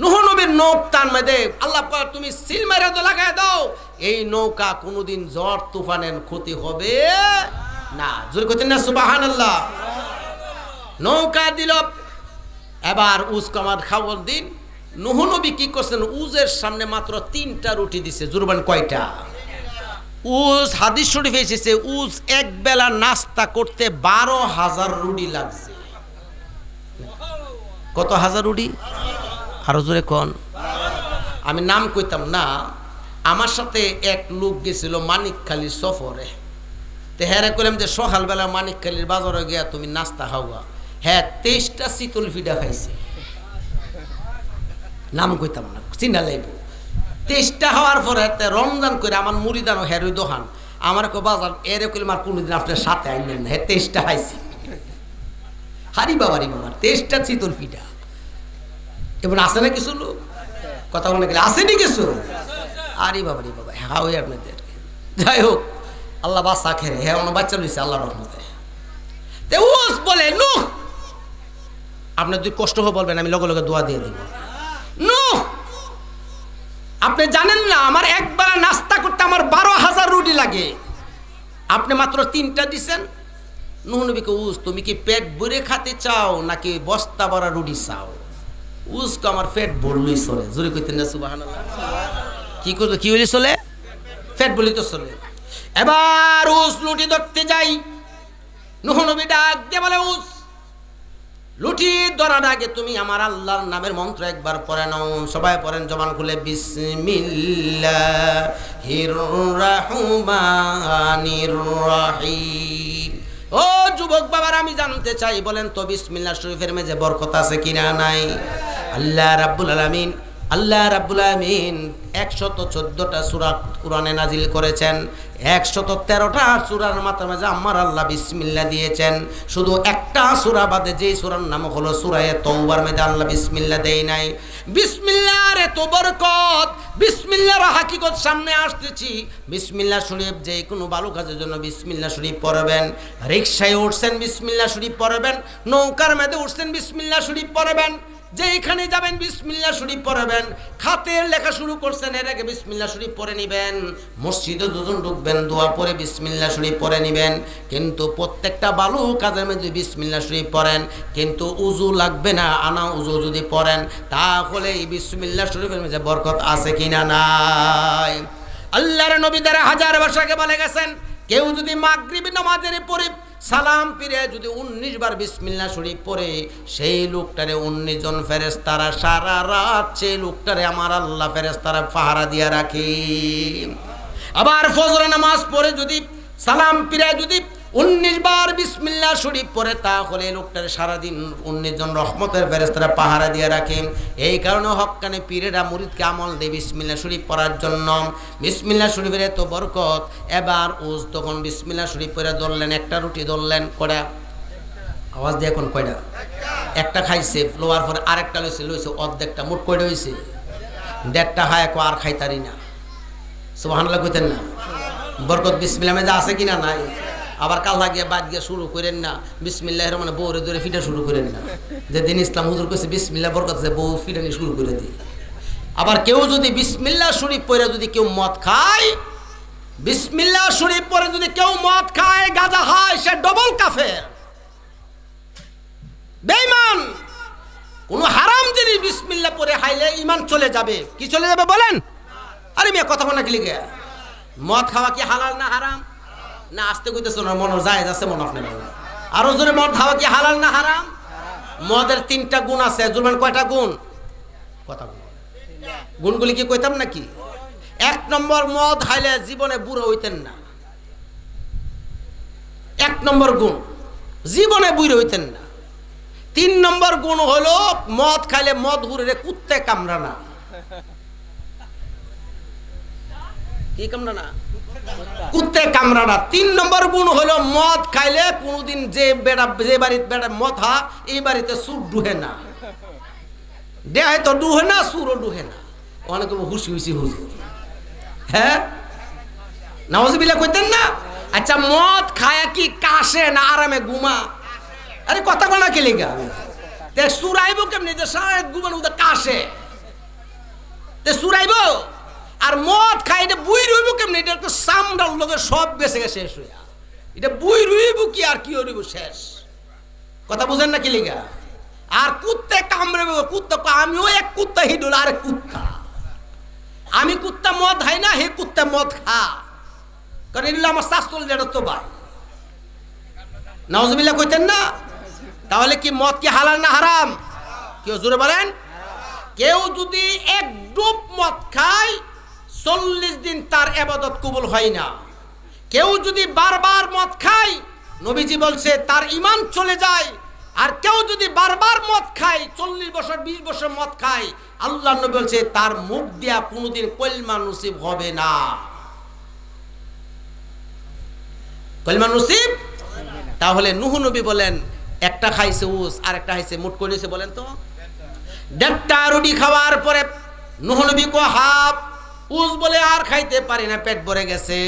Speaker 1: নূহ নবীর নৌকার মধ্যে আল্লাহ পাক তুমি সিল মেরে লাগায় দাও, এই নৌকা কোনোদিন ঝড় তুফানের ক্ষতি হবে না। জোরে কইতেন না সুবহানাল্লাহ? নৌকা দিল। এবার উজ কামার খাওয়ার দিন নূহ নবী কি করছেন? উজের সামনে মাত্র 3টা রুটি দিছে। জুরবান কয়টা? উজ হাদিস শরীফে এসেছে, উজ 1 বেলা নাস্তা করতে 12,000 রুটি লাগছে। কত হাজার রুটি? আরো জোরে কোন? আমি নাম কইতাম না। আমার সাথে এক লোক গেছিল মানিকখালী সফরে। তো হ্যাঁ কইলাম যে সকালবেলা মানিকখালীর বাজারে গিয়া তুমি নাস্তা খাওয়া। হ্যাঁ 23টা শীতল ফিডা খাইছে। নাম কইতাম না, চিনা লাইব। 23টা হওয়ার পরে রমজান করে আমার মুড়িদানো হের ওই দোকান আমার বাজার এরে কইলাম আর কোনোদিন আপনার সাথে আইনেন না। হ্যাঁ 23টা খাইছি। হারি বাবারি বাবা 23টা শীতল ফিডা। এবার আসে না কিছু লোক কথা বলে গেলে আসেনি কিছু। আরে বাবারি বাবা হ্যাঁ ওই আপনাদের। যাই হোক আল্লাহ বাচ্চা খেয়ে হ্যাঁ অন্য বাচ্চা লইছে আল্লাহ রহমতে। বলে নূহ আপনার যদি কষ্ট হয়ে বলবেন, আমি লগে লগে দোয়া দিয়ে দিব। নূহ আপনি জানেন না আমার একবার নাস্তা করতে আমার 12,000 রুটি লাগে, আপনি মাত্র 3টা দিছেন। নূহ নবীকে উস তুমি কি পেট ভরে খেতে চাও নাকি বস্তা ভরা রুটি চাও? উসকে আমার পেট ভরলই চলে, জোরে কইতেন না সুবহানাল্লাহ। কি করলো, কি হইলে চলে? পেট ভরলি তো চলে। এবার উস রুটি ধরতে যাই, নূহ নবী ডাক দিয়ে বলে উস লুটি ধরার আগে তুমি আমার আল্লাহর নামের মন্ত্র একবার পড়ে নাও। সবাই পড়েন জবান খুলে, বিসমিল্লাহির রহমানির রহিম। ও যুবক বাবার, আমি জানতে চাই বলেন তো বিসমিল্লাহ শরীফের মেজে বরকত আছে কিনা নাই? আল্লাহ রাব্বুল আলামিন 114টা সূরা কোরআনে নাজিল করেছেন, 113টা সূরার মাঝে আমার আল্লাহ বিসমিল্লাহ দিয়েছেন। শুধু একটা সূরা বাদে, যেই সূরার নাম হলো সূরা তাওবার, মধ্যে আল্লাহ বিসমিল্লাহ দেয় নাই। বিসমিল্লাহর এত বরকত, বিসমিল্লাহর হাকিকত সামনে আসতেছি। বিসমিল্লাহ শরীফ যে কোনো ভালো কাজের জন্য বিসমিল্লাহ শরীফ পড়বেন। রিকশায় উঠছেন বিসমিল্লাহ শরীফ পড়বেন, নৌকার মধ্যে উঠছেন বিসমিল্লাহ শরীফ পড়বেন, যেখানে যাবেন বিসমিল্লাহ শরীফ পড়বেন। খাতের লেখা শুরু করছেন, এর আগে বিসমিল্লাহ শরীফ পড়ে নিবেন। মসজিদে যখন ঢুকবেন দোয়া পড়ে বিসমিল্লাহ শরীফ পড়ে নিবেন। কিন্তু প্রত্যেকটা ভালো কাজের মধ্যে বিসমিল্লাহ শরীফ পড়েন, কিন্তু উজু লাগবে না। আনা উজু যদি পড়েন তাহলে এই বিসমিল্লাহ শরীফের মধ্যে বরকত আছে কিনা নাই? আল্লাহর নবী দ্বারা হাজার ভাষাকে বলে গেছেন, কেউ যদি মাগরিব নামাজের পরে সালাম ফিরে যদি 19 বার বিসমিল্লাহ শরীফ পড়ে, সেই লোকটারে 19 জন ফেরেশতারা সারা রাত সেই লোকটারে আমার আল্লাহ ফেরেশতারা পাহারা দিয়া রাখে। আবার ফজর নামাজ পড়ে যদি সালাম ফিরে যদি 19 বার বিসমিল্লাহ শরীফ পড়ে, তাহলে লোকটারে সারাদিন 19 জন রহমতের ফেরেশতারা পাহারা দিয়ে রাখে। এই কারণে হক্কানে পীরেরা মুরিদকে আমল দেয় বিসমিল্লাহ শরীফ পড়ার জন্য। বিসমিল্লাহ শরীফের এত বরকত। এবার ওজ তখন বিসমিল্লাহ শরীফ পড়ে ধরলেন, একটা রুটি ধরলেন, কয়টা আওয়াজ দিয়ে এখন কয়টা? একটা খাইছে, লোয়ার পরে আরেকটা লইছে অর্ধেকটা, মোট কয়টা হয়েছে? 1.5টা। হায় আর খাইতারি না, সুবহানাল্লাহ কইতেন না? বরকত বিসমিল্লাহ মধ্যে আছে কিনা নাই? আবার কাল লাগিয়ে বাদ গিয়ে শুরু করেন না বিসমিল্লাহির রহমানির বউরে ধরে ফিটা শুরু করেন না। যেদিন ইসলাম হুজুর কইছে বিসমিল্লাহ বরকত আছে, বউ ফিটানি শুরু করে দিই। আবার কেউ যদি বিসমিল্লাহ শরীফ পড়ে যদি কেউ মদ খায়, বিসমিল্লাহ শরীফ পড়ে যদি কেউ মদ খায়, গাঁজা খায়, সে ডবল কাফের, বেঈমান। কোন হারাম জিনিস বিসমিল্লাহ পড়ে খাইলে ঈমান চলে যাবে। কি চলে যাবে বলেন? আরে মিয়া কথা বলা কি লিখে? মদ খাওয়া কি হালাল না হারাম? না আসতে কইতেছ না, মনে জায়েজ আছে মনে আপনার? আরো জোরে, মদ খাওয়া কি হালাল না হারাম? মদের 3টা গুণ আছে। জুলমান কয়টা গুণ? কথা গুণ, গুণগুলি কি কইতাম নাকি? 1 নম্বর, মদ খাইলে জীবনে বুড়ো হইতেন না। 1 নম্বর গুণ, জীবনে বুড়ো হইতেন না। 3 নম্বর গুণ হলো মদ খাইলে মদ হুরে কুত্তে কামড়া না। কি কামড়া না? কুত্তে কামড়া না। 3 নম্বর গুণ হলো মদ খাইলে কোনোদিন যে বাড়িতে বেড়া মদ হা, এই বাড়িতে সুর ডুহে না। দেয় তো ডুহে না, সুরও ডুহে না। অনেক হুশি হুশি হুজুর, হ্যাঁ নাউজুবিল্লাহ কইতেন না? আচ্ছা, মদ খায়া কি কাশে না আরামে ঘুমা? আরে কথা বলা কে লেগা? তে সুরাইব কেমনি? যে সারা ঘুমান উদা কাশে, তে সুরাইব। আর মদ খাই এটা বুই রইব কেমনি? এটা একটা চামড়ার লোকের সব বেঁচে গেছে শেষ হইয়া। এটা বুই রইব কি আর কি রইব শেষ? কথা বুঝেন না কি লিগা? আর কুত্তে কামড়ে কুত্তা, আমিও এক কুত্তা, হিডুল আরেক কুত্তা। আমি কুত্তা মদ খাই না, হে কুত্তা মদ খা। কারণ এগুলো আমার শাস্ত্র যেটা তো ভাই, নাউজুবিল্লাহ কইতেন না? তাহলে কি মদ কি হালাল না হারাম? কেউ জোরে বলেন। কেউ যদি এক ডুব মদ খায় 40 দিন তার ইবাদত কবুল হয় না। কেউ যদি বারবার মদ খায়, নবীজি বলছে তার ঈমান চলে যায়। আর কেউ যদি বারবার মদ খায়, 40 বছর 20 বছর মদ খায়, আল্লাহ নবী বলছে তার মুখ দিয়া কোনোদিন কলমা নসিব হবে না। কলমা নসিব। তাহলে নূহ নবী বলেন একটা খাইছে উস, আর একটা খাইছে, মোট করেছে বলেন তো 1.5টা রুটি খাওয়ার পরে নূহ নবী কো হাফ উস বলে আর খাইতে পারি না, পেট ভরে গেছে।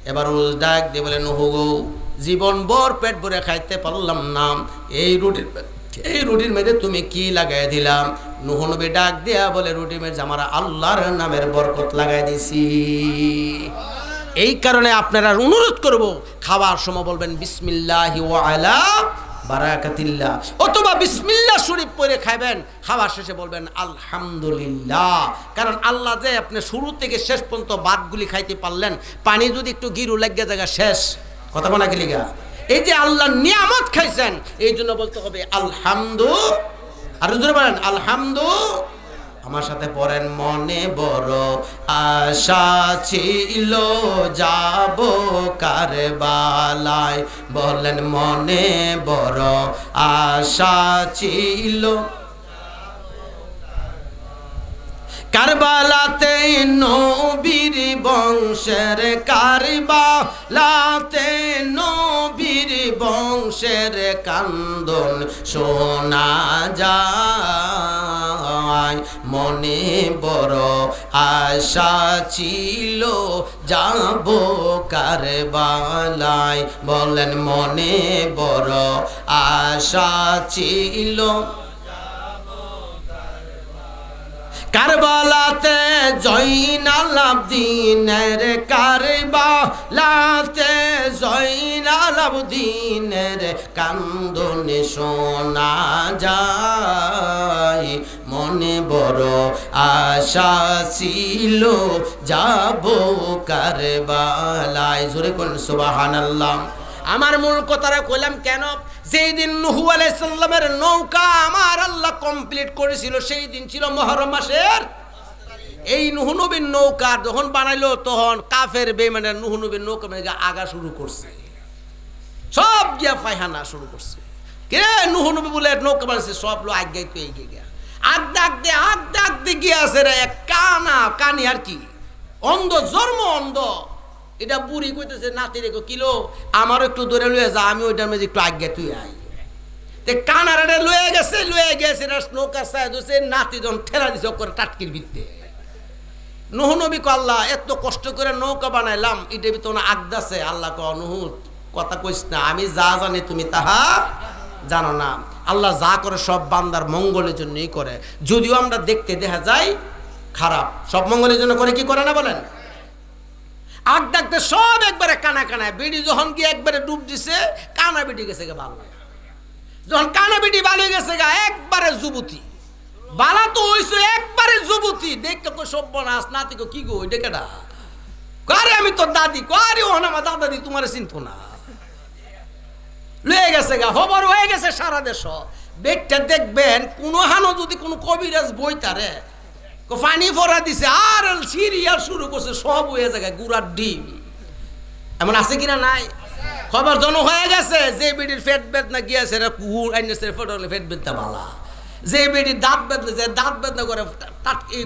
Speaker 1: এবার উস ডাক দিয়ে বলে, নূহ গো, জীবন ভর পেট ভরে খাইতে পারলাম না, এই রুটির এই রুটির মধ্যে তুমি কি লাগাই দিলাম? নূহ নবী ডাক দিয়া বলে, রুটির মধ্যে আমরা আল্লাহর নামের বরকত লাগাই দিছি। এই কারণে আপনারা অনুরোধ করব, খাওয়ার সময় বলবেন বিসমিল্লাহি ওয়া আলা বারাকাতিল্লাহ, অথবা বিসমিল্লাহ শরীফ পড়ে খাবেন। খাওয়ার শেষে বলবেন আলহামদুলিল্লাহ। কারণ আল্লাহ যে আপনি শুরু থেকে শেষ পর্যন্ত ভাতগুলি খাইতে পারলেন, পানি যদি একটু গিরু লাগিয়ে জায়গা শেষ, কথা কোনা কি লিগা? এই যে আল্লাহর নিয়ামত খাইছেন, এই জন্য বলতে হবে আলহামদু। আর জোরে বলেন আলহামদু। আমার সাথে পড়েন, মনে বড় আশা ছিল যাব কারবালায়। বলেন মনে বড় আশা ছিল কারবালাতে, নবীর বংশের কারবালাতে, নবীর বংশের কান্দন শোনা যায়। মনে বড় আশা ছিল যাব কারবালায়। বলেন মনে বড় আশা ছিল কারবালাতে, জয়নাল আবদিনের কারবালাতে, জয়নাল আবদিনের কান্দন শোনা যায়। মনে বড় আশা ছিল যাব কারবালায়। জোরে কোন সুবহানাল্লাহ। আমার মূল কথাটা কইলাম কেন? যেই দিন নূহ আলাইহিস সালামের নৌকা আমার আল্লাহ কমপ্লিট করেছিল, সেই দিন ছিল মুহররম মাসের। এই নূহ নবীর নৌকা যখন বানাইলো, তখন কাফের বেঈমানের নূহ নবীর নৌকা মানে আগা শুরু করছে, সব গিয়া ফায়হানা শুরু করছে। কে নূহ নবী বলে নৌকা বানাইছে, সব লোক আগে পেয়ে গিয়া আগ ডাক দিয়ে গিয়া আছে রে কানি আর কি, অন্ধ জন্ম অন্ধ। এটা বুড়ি কইতেছে নাতি রেখো, কিলো আমারও একটু দূরে লয়ে যা, আমি ওইটার মাঝে একটু আগে তুই আই। কানারে লয়ে গেছে নৌকা চাই দিচ্ছে, নাতি যখন ঠেলা দিছে করে টাটকির ভিত্তে। নূহ নবী কো আল্লাহ এত কষ্ট করে নৌকা বানাইলাম, এটা ভিতরে আগদাছে। আল্লাহ ক নূহ কথা কইস না, আমি যা জানি তুমি তাহা জানো না। আল্লাহ যা করে সব বান্দার মঙ্গলের জন্যই করে, যদিও আমরা দেখতে দেখা যায় খারাপ, সব মঙ্গলের জন্য করে কি করে না বলেন? আগ ডাকতে সব একবারে কানায়, বিড়ি যখন গিয়ে একবারে ডুব দিছে, কানা বিড়ি গেছে গা ভালো। যখন কানা বিড়ি ভালো গেছে গা, একবারে যুবতী বালা তো হইছে, একবারে যুবতী। দেখতে তো সর্বনাশ, নাতি গো কি গো ওই ডেকেটা কারে, আমি তোর দাদি কারে, ওখানে আমার দাদি তোমার চিনতো না, লয়ে গেছে গা। খবর হয়ে গেছে সারা দেশ। বেগটা দেখবেন কোন হানো যদি কোনো কবিরাজ বইতারে পানি ফোরা দিছে, আর সিরিয়াল শুরু করছে, সব হয়ে জায়গায় গুড়ার ডিম। এমন আছে কিনা নাই? খবর জন হয়ে গেছে। যে বেডির পেট বেদনা গিয়েছে পেট বেদনা বালা, যে বেডির দাঁত বেদনা দাঁত বেদনা করে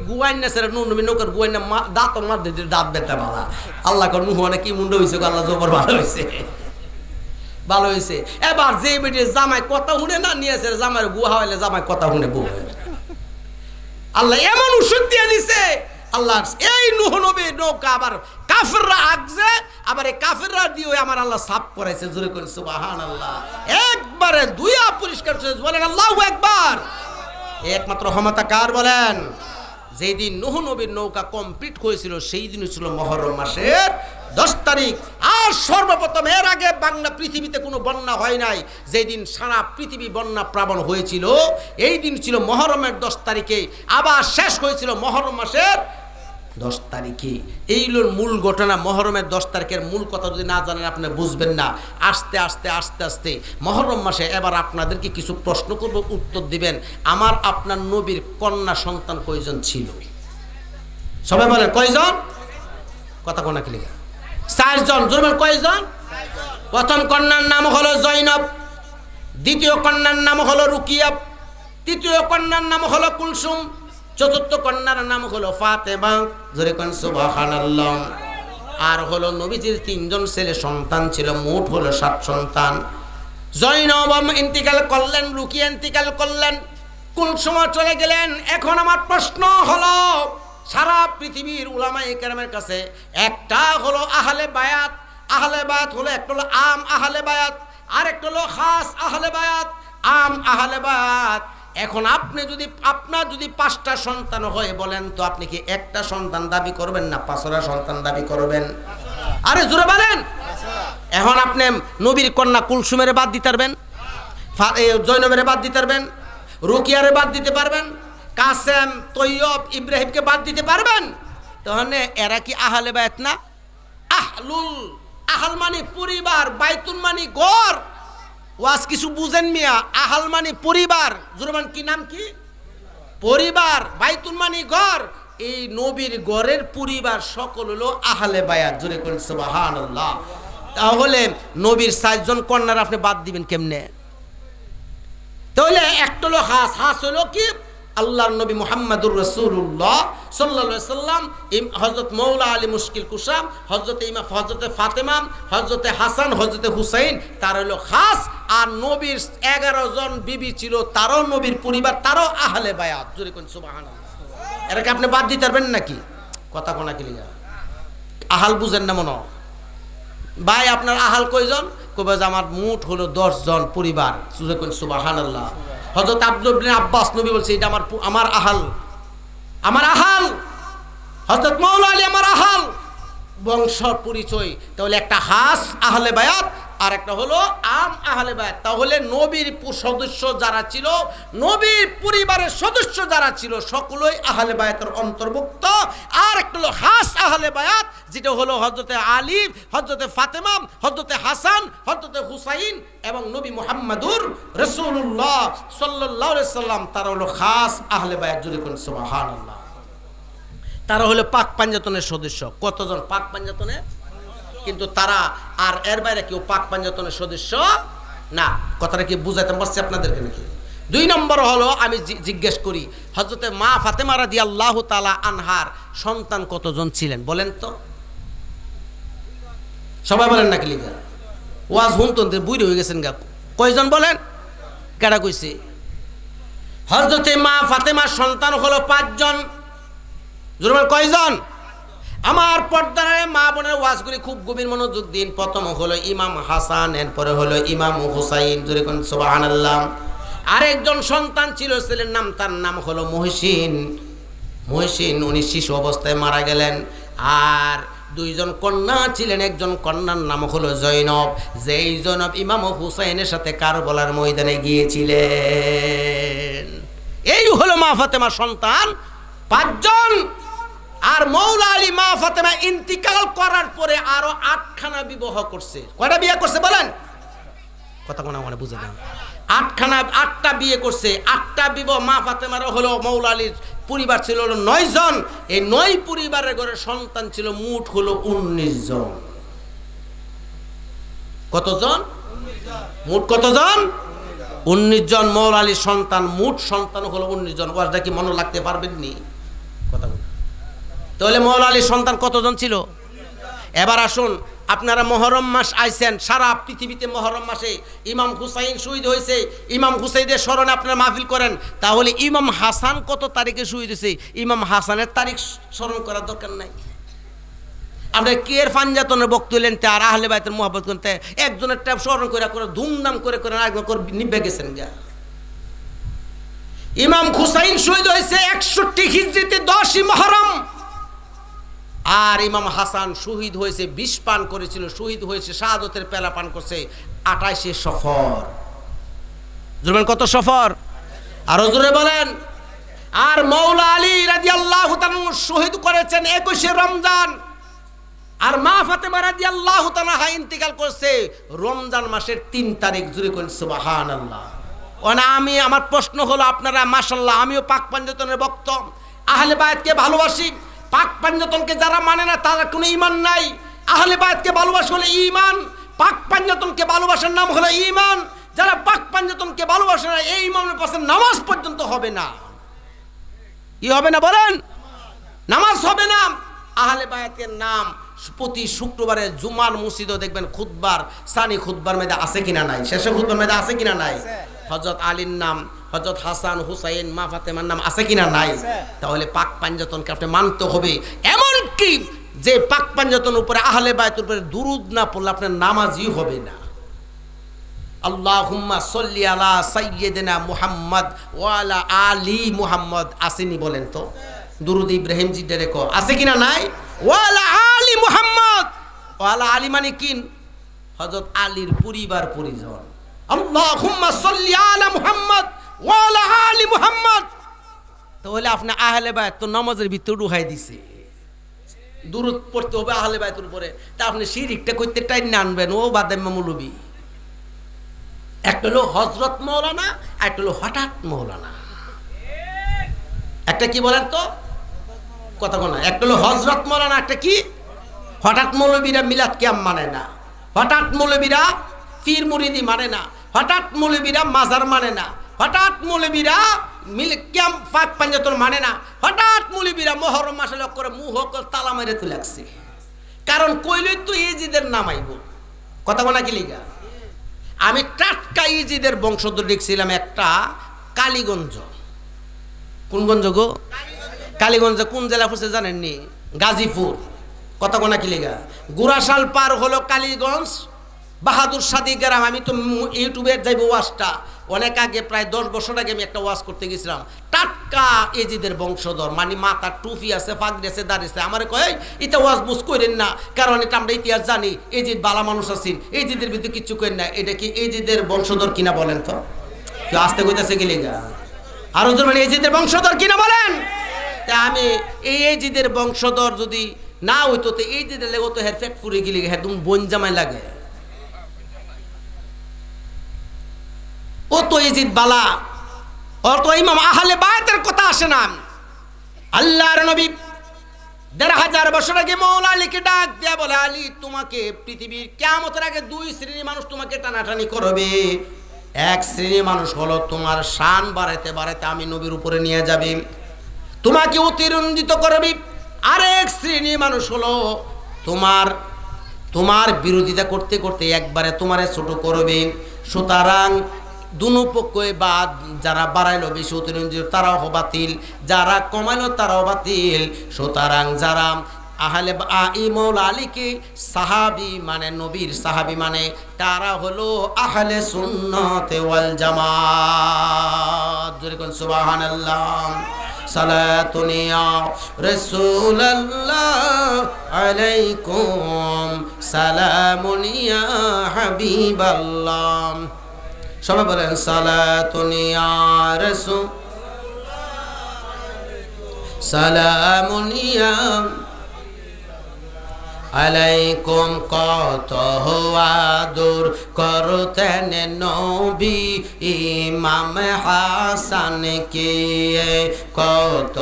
Speaker 1: গুয়াইনেছে নুন নৌকার গুয়াইনা দাঁত মার দাঁত বেদনা বালা। আল্লাহ কর নুহ কি মুন্ড হয়েছে, আল্লাহ জবর ভালো হয়েছে, ভালো হয়েছে। এবার যে বেডির জামাই কথা শুনে না নিয়েছে, জামাই গুহা হইলে জামাই কথা শুনে বউ আল্লাহ এমন ওষুধ দিয়ে দিছে। আল্লাহ এই নূহ নবীর নৌকা আবার কাফেররা আগছে, আবার এই কাফেররা দিয়ে আমার আল্লাহ সাফ করাইছে। জোরে করে সুবহানাল্লাহ। একবারে দুইয়া পরিষ্কার বলেন আল্লাহু আকবার। একমাত্র ক্ষমতা কার বলেন? যেই দিন নূহ নবীর নৌকা কমপ্লিট হয়েছিল, সেই দিন ছিল মুহররম মাসের 10 তারিখ। আর সর্বপ্রথম এর আগে বাংলা পৃথিবীতে কোনো বন্যা হয় নাই। যেই দিন সারা পৃথিবী বন্যা প্লাবন হয়েছিল, এই দিন ছিল মুহররমের 10 তারিখে, আবার শেষ হয়েছিল মুহররম মাসের 10 তারিখে। এই হলো মূল ঘটনা। মুহররমের 10 তারিখের মূল কথা যদি না জানেন আপনি বুঝবেন না। আস্তে আস্তে মুহররম মাসে এবার আপনাদেরকে কিছু প্রশ্ন করব, উত্তর দিবেন। আমার আপনার নবীর কন্যা সন্তান কয়জন ছিল? সবাই বলেন কয়জন? কথা কোনা কি লিখা? 4 জন। জোরবেন কয়জন? প্রথম কন্যার নাম হলো জয়নব, দ্বিতীয় কন্যার নাম হলো রুকিয়া, তৃতীয় কন্যার নাম হলো কুলসুম, চতুর্থ কন্যার নাম হলো ফাতেমা। জোরে কোন সুবহানাল্লাহ। আর হলো নবীজির 3 জন ছেলে সন্তান ছিল, মোট হলো 7 সন্তান। জয়নব ইন্তিকাল করলেন, রুকিয়া ইন্তিকাল করলেন, কুলসুম চলে গেলেন। এখন আমার প্রশ্ন হলো, সারা পৃথিবীর উলামায়ে কেরামের কাছে একটা হলো আহলে বায়াত। আহলে বায়াত হলো একটা হলো আম আহলে বায়াত, আর একটা হলো খাস আহলে বায়াত। আম আহলে বায়াত। এখন আপনি যদি আপনার যদি 5টা সন্তান হয়, বলেন তো আপনি কি একটা সন্তান দাবি করবেন না 5টা সন্তান দাবি করবেন? আরে জোরে বলেন। এখন আপনি নবীর কন্যা কুলসুমের বাদ দিতে পারবেন, জৈনবের বাদ দিতে পারবেন, রুকিয়ারে বাদ দিতে পারবেন, কাসেম তৈয়ব ইব্রাহিমকে বাদ দিতে পারবেন? তাহলে এরা কি আহলে বায়াত না? আহল মানে পরিবার, বাইতুল মানে ঘর। ওয়াজ কিছু বুঝেন মিয়া? আহল মানে পরিবার, জুরমান কি নাম কি? পরিবার। বাইতুল মানে ঘর। এই নবীর ঘরের পরিবার সকল হলো আহলে বায়াত। জোরে করেন সুবহানাল্লাহ। তাহলে নবীর 4 জন কন্যার আপনি বাদ দিবেন কেমনে? তাহলে একটা হলো হাস হলো কি আল্লাহর নবী মুহাম্মদুর রাসূলুল্লাহ সাল্লাল্লাহু আলাইহি সাল্লাম, হযরত মৌলা আলী মুশকিল কুশাম, হযরত ফাতেমা, হযরত হাসান, হযরত হুসাইন, তার হলো খাস। আর নবীর 11 জন বিবি ছিল, তারও নবীর পরিবার, তারও আহলে বায়াত। জোরে কোন সুবহানাল্লাহ। এটাকে আপনি বাদ দিতে পারবেন নাকি? কথা কোনা কি লিগা? আহাল বুঝেন না মনে ভাই? আপনার আহাল কয়জন? কবে যে আমার মুঠ হলো 10 জন পরিবার। জোরে কোন সুবহানাল্লাহ। হযরত আব্দুল ইবনে আব্বাস নবী বলছে এটা আমার আহাল, আমার আহাল। হযরত মাওলা আলী আমার আহাল, বংশ পরিচয়। তাহলে একটা হাস আহলে বায়াত আর একটা হলো আম আহলে বায়াত। তাহলে নবীর সদস্য যারা ছিল, নবীর পরিবারের সদস্য যারা ছিল, সকলেই আহলে বায়াতের অন্তর্ভুক্ত। আর একটা হলো হাস আহলে বায়াত, যেটা হলো হযরতে আলী, হযরতে ফাতেমা, হযরতে হাসান, হযরতে হুসাইন এবং নবী মুহাম্মদুর রাসূলুল্লাহ সাল্লাল্লাহু আলাইহি সাল্লাম। তারা হলো খাস আহলে বায়াত। জোরে কোন সুবহানাল্লাহ। তারা হলো পাক পাঞ্জাতনের সদস্য। কতজন পাক পাঞ্জাতনের? কিন্তু তারা আর এর বাইরে কেউ পাক পাঞ্জাতনের সদস্য না। কথাটা কি বুঝাইতে পারছি আপনাদেরকে নাকি? 2 নম্বর হলো আমি জিজ্ঞেস করি, হযরতে মা ফাতেমা রাদিয়াল্লাহু তাআলা আনহার সন্তান কতজন ছিলেন বলেন তো? সবাই বলেন নাকি লিখা? ওয়াজ হুনতন বুইড়ে হয়ে গেছেন গা। কয়জন বলেন? কেডা কইছে? হযরতে মা ফাতেমার সন্তান হলো 5 জন। কয়জন? আমার পর্দার মা বোনের ওয়াজগুলি খুব গভীর মনোযোগ দিন। প্রথম হলো ইমাম হাসান, এরপরে হলো ইমাম হুসাইন। জোরে কোন সুবহানাল্লাহ। আরেকজন সন্তান ছিল, ছেলের নাম, তার নাম হলো মুহসিন। উনি শিশু অবস্থায় মারা গেলেন। আর 2 জন কন্যা ছিলেন, একজন কন্যার নাম হলো জৈনব, যেই জৈনব ইমাম হুসাইনের সাথে কারবালার ময়দানে গিয়েছিলেন। এই হলো মা ফাতেমার সন্তান 5 জন। আর মৌলা আলী মা ফাতেমা ইন্তিকাল করার পরে আরো 8খানা বিবাহ করছে। কয়টা বিয়ে করছে বলেন? কথা কোনা মানে বুঝে না। 8টা বিয়ে করছে। 8টা বিবাহ। মা ফাতেমার হলো মৌলা আলীর পরিবার ছিল হলো 9 জন। এই 9 পরিবারের ঘরে সন্তান ছিল মোট হলো 19 জন। কতজন? মোট কতজন? 19 জন মৌলা আলীর সন্তান। মোট সন্তান হলো 19 জন। ওয়াজটা কি মনে লাগতে পারবেন নি? কথা বল। তাহলে মৌলা আলীর সন্তান কতজন ছিল? এবার আসুন, আপনারা মহরম মাস আইছেন, সারা পৃথিবীতে মহরম মাসে ইমাম হুসাইন শহীদ হয়েছে। ইমাম হুসাইনের স্মরণে আপনারা মাহফিল করেন। তাহলে ইমাম হাসান কত তারিখে শহীদ হয়েছে? ইমাম হাসানের তারিখ স্মরণ করার দরকার নাই। আপনি কের পাঞ্জাতনের বক্ত হলেন, তার আহলে বায়তের মোহাব্বত করতে একজনের ট্যাপ স্মরণ করে ধুমধাম করে আরেকজন করে নিভে গেছেন গা। ইমাম হুসাইন শহীদ হয়েছে 61 হিজরিতে 10ই মুহররম। আর ইমাম হাসান শহীদ হয়েছে 20 পান করেছিল, শহীদ হয়েছে শাহাদতের পেলা পান করছে 28 সফর। জুরবেন কত সফর? আরো জোরে বলেন। আর মৌলা আলী রাদিয়াল্লাহু তাআলা শহীদ করেছেন 21 রমজান। আর মা ফাতেমা রাদিয়াল্লাহু তাআলা ইন্তিকাল করছে রমজান মাসের 3 তারিখ। জুরে কোন সুবহানাল্লাহ। আমি আমার প্রশ্ন হলো, আপনারা মাশাআল্লাহ, আমিও পাক পাঞ্জাতনের ভক্ত, আহলে বায়াতকে ভালোবাসি। পাক পাঞ্জাতনকে যারা মানে না তারা কোনো ঈমান নাই। আহলে বায়াতকে ভালোবাসা হলো ঈমান, পাক পাঞ্জাতনকে ভালোবাসার নাম হলো ঈমান। যারা পাক পাঞ্জাতনকে ভালোবাসে না, এই ঈমানের পাশে নামাজ পর্যন্ত হবে না। কি হবে না বলেন? নামাজ হবে না। আহলে বায়াতের নাম প্রতি শুক্রবারে জুমার মসজিদও দেখবেন খুতবার, সানি খুতবার মধ্যে আছে কিনা নাই, শেষে খুতবার মধ্যে আছে কিনা নাই, হযরত আলীর নাম, হযরত হাসান হুসাইন মা ফাতেমার নাম আছে কিনা নাই। তাহলে পাক পাঞ্জাতনকে আপনি মানতে হবে। এমন কি যে পাক পাঞ্জাতন উপরে আহলে বায়াতের উপরে দুরুদ না পড়লে আপনার নামাজই হবে না। আল্লাহুম্মা সাল্লি আলা সাইয়্যিদিনা মুহাম্মদ ওয়া আলা আলি মুহাম্মদ আসেনি বলেন তো? দুরুদ ইব্রাহিম জি রেখো আছে কিনা নাই? ওয়া আলা আলি মুহাম্মদ, ওয়া আলা আলি মানে কি? হযরত আলীর পরিবার পরিজন। আল্লাহুম্মা সাল্লি আলা মুহাম্মদ ওয়া আলা আলি মুহাম্মদ। তাহলে আপনি আহলে বায়ত তো নামাজের ভিতর ঢুকাই দিছে, দুরুদ পড়তে হবে আহলে বায়তের উপরে। তা আপনি শিরকটা কইতে টাইন আনবেন, ও বাদাম মৌলবী। একটা হলো হযরত মৌলানা, একটা হলো হঠাৎ মৌলানা। একটা কি বলেন তো, কথা বল না। একটা হলো হযরত মৌলানা, একটা কি হঠাৎ মৌলবীরা মিলাদ কিয়াম মানে না, হঠাৎ মৌলবীরা পীর মুরিদি মানে না, হঠাৎ মৌলবীরা মাজার মানে না, হঠাৎ মৌলবীরা কিয়াম পাক পাঞ্জাতন মানে না, হঠাৎ মৌলবীরা মুহররম মাসে লক্ষ্য করে মুহ তালা মেরে তুলে লাগছে। কারণ কইলই তো ইজিদের নাম আইব, কথা বলা কি লিগা? আমি টাটকা ইজিদের বংশধর দেখছিলাম একটা কালীগঞ্জ। কোন গঞ্জ গো? কালীগঞ্জ। কোন জেলা পড়ছে জানেননি? গাজীপুর। কথা কোনা কি লিগা? গুরাশাল পার হলো কালীগঞ্জ, বাহাদুর সাদি গ্রাম। আমি তো ইউটিউবে যাইব ওয়াজটা অনেক আগে, প্রায় 10 বছর আগে আমি একটা ওয়াজ করতে গেছিলাম। টাটকা এজিদের বংশধর, মানে মাথার টুপি আছে, পাগড়ি আছে, দাড়ি আছে। আমার কয় এটা ওয়াজ বুঝ করেন না, কারণ এটা আমরা ইতিহাস জানি, এজিদ বালা মানুষ আছেন, এজিদের ভিতরে কিচ্ছু করেন না। এটা কি এজিদের বংশধর কিনা বলেন তো? কেউ আসতে কইতাছে কি লিগা? আরো জোর মানে এজিদের বংশধর কিনা বলেন? তা আমি এই এজিদের বংশধর যদি না হইতো তো এজিদের লেগো তো হের ফেট ফুরে গেলে হ্যাঁ তুমি বোন জামাই লাগে। ও তো ইজিদ বালা, ওর তো ইমাম আহলে বায়তের কথা আসে না। আল্লাহর নবী ১৫০০ বছর আগে মওলা আলীকে ডাক দিয়া বলে, আলী তোমাকে পৃথিবীর কিয়ামতের আগে 2 শ্রেণীর মানুষ তোমাকে টানাটানি করবে। এক শ্রেণীর মানুষ হলো তোমার শান বাড়াইতে বাড়াইতে আমি নবীর উপরে নিয়ে যাবে, তোমাকে অতিরঞ্জিত করবে। আরেক শ্রেণীর মানুষ হলো তোমার বিরোধিতা করতে করতে একবারে তোমারে ছোট করবে। সুতরাং দুনো পক্ষই বাদ, যারা বাড়াইলো বেশি অতিরঞ্জিত তারাও বাতিল, যারা কমাইলো তারাও বাতিল। সুতরাং যারা আহলে মওলা আলীকে সাহাবী মানে, নবীর সাহাবী মানে, তারা হলো আহলে সুন্নাত ওয়াল জামাত। জোরে কোন সুবহানাল্লাহ। সালাতুন ইয়া রাসূলুল্লাহ আলাইকুম, সালামুন ইয়া হাবিবাল্লাহ। সবাই বলেন সালাতুন ইয়া রাসূল, সালামুন ইয়া আলাইকুম। কত আদর করতেন নবী ইমাম হাসান কে, কত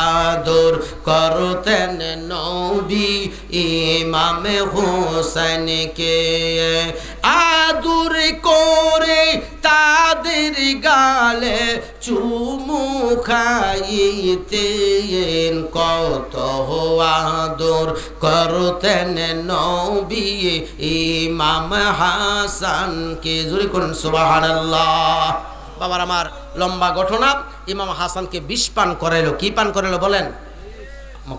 Speaker 1: আদর করতেন নবী ইমাম হোসেন কে। আদর করে তাদের গালে চুমু খাইতেন, কত আদর করতেন নবী ইমাম হাসান কে। জোরে করুন সুবহানাল্লাহ। বাবার আমার লম্বা ঘটনা, ইমাম হাসানকে বিষ পান করাইলো। কি পান করাইলো বলেন?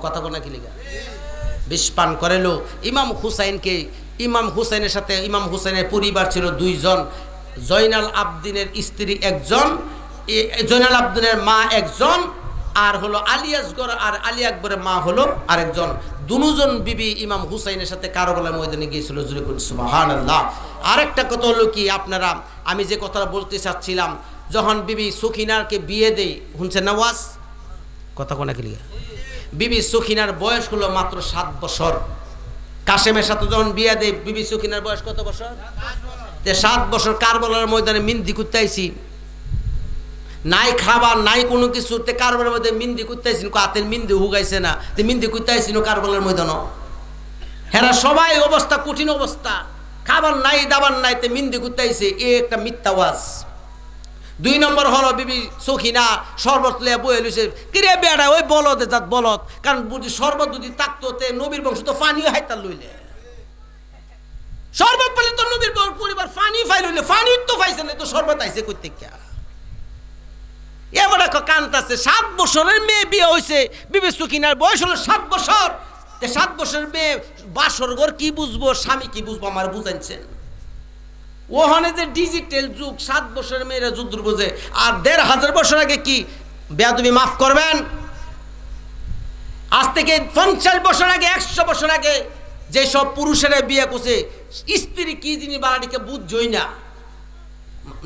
Speaker 1: কথা বলে কি লিগা? বিষ পান করাইলো। ইমাম হুসাইনকে, ইমাম হুসাইনের সাথে ইমাম হুসাইনের পরিবার ছিল 2 জন। জয়নাল আবদিনের স্ত্রী একজন, জয়নাল আবদিনের মা একজন, আর হলো আলী আসগর আর আলী আকবরের মা হলো আরেকজন। দুজন বিবি ইমাম হুসাইনের সাথে কারবালার ময়দানে গিয়েছিল। জোরে বলুন সুবহানাল্লাহ। আরেকটা কথা হলো কি, আপনারা আমি যে কথাটা বলতে চাচ্ছিলাম, যখন বিবি সুখিনারকে বিয়ে দেয়, শুনছেন না ওয়াজ? কথা কোনা কি? বিবি সুখিনার বয়স হলো মাত্র 7 বছর। কাশেমের সাথে যখন বিয়ে দেয়, বিবি সুখিনার বয়স কত বছর? 7 বছর। কারবালার ময়দানে মিন্দি করতে আইছি, নাই খাবার নাই কোনো কিছু, কারবালার মধ্যে মিন্দি করতে আইসিন, হাতের মিন্দি হুগাইছে না, মিন্দি করতে আইসিন কারবালার ময়দান। হেরা সবাই অবস্থা কঠিন অবস্থা, খাবার নাই দাবার নাই, মিন্দি করতে আইসে। এ একটা মিথ্যা ওয়াজ। 2 নম্বর হলো বিবি সখিনা শরবত লিয়া বয়ে লইছে। কিরে বেড়া ওই বলদ জাত বলদ, কারণ বুঝি শরবত যদি থাকতো তে নবীর বংশ তো পানিও হাইতাল লইলে, শরবত পেলে তো নবীর পরিবার পানি ফাই লইলে, পানি তো পাইছে না, তো শরবত আইছে কইতে কে? এবার কান্তাছে। 7 বছরের মেয়ে বিয়ে হয়েছে, বিবি সুখিনার বয়স হলো 7 বছর। 7 বছরের মেয়ে বাসর ঘর কি বুঝবো, স্বামী কি বুঝবো, আমার বুঝাইছেন। ওখানে যে ডিজিটাল যুগ, 7 বছরের মেয়েরা যুদ্ধ বোঝে, আর 1500 বছর আগে কি বেয়াদবি মাফ করবেন? আজ থেকে 50 বছর আগে, 100 বছর আগে যেসব পুরুষেরা বিয়ে করছে, স্ত্রী কি জিনিস বাড়াটিকে বুঝছই না।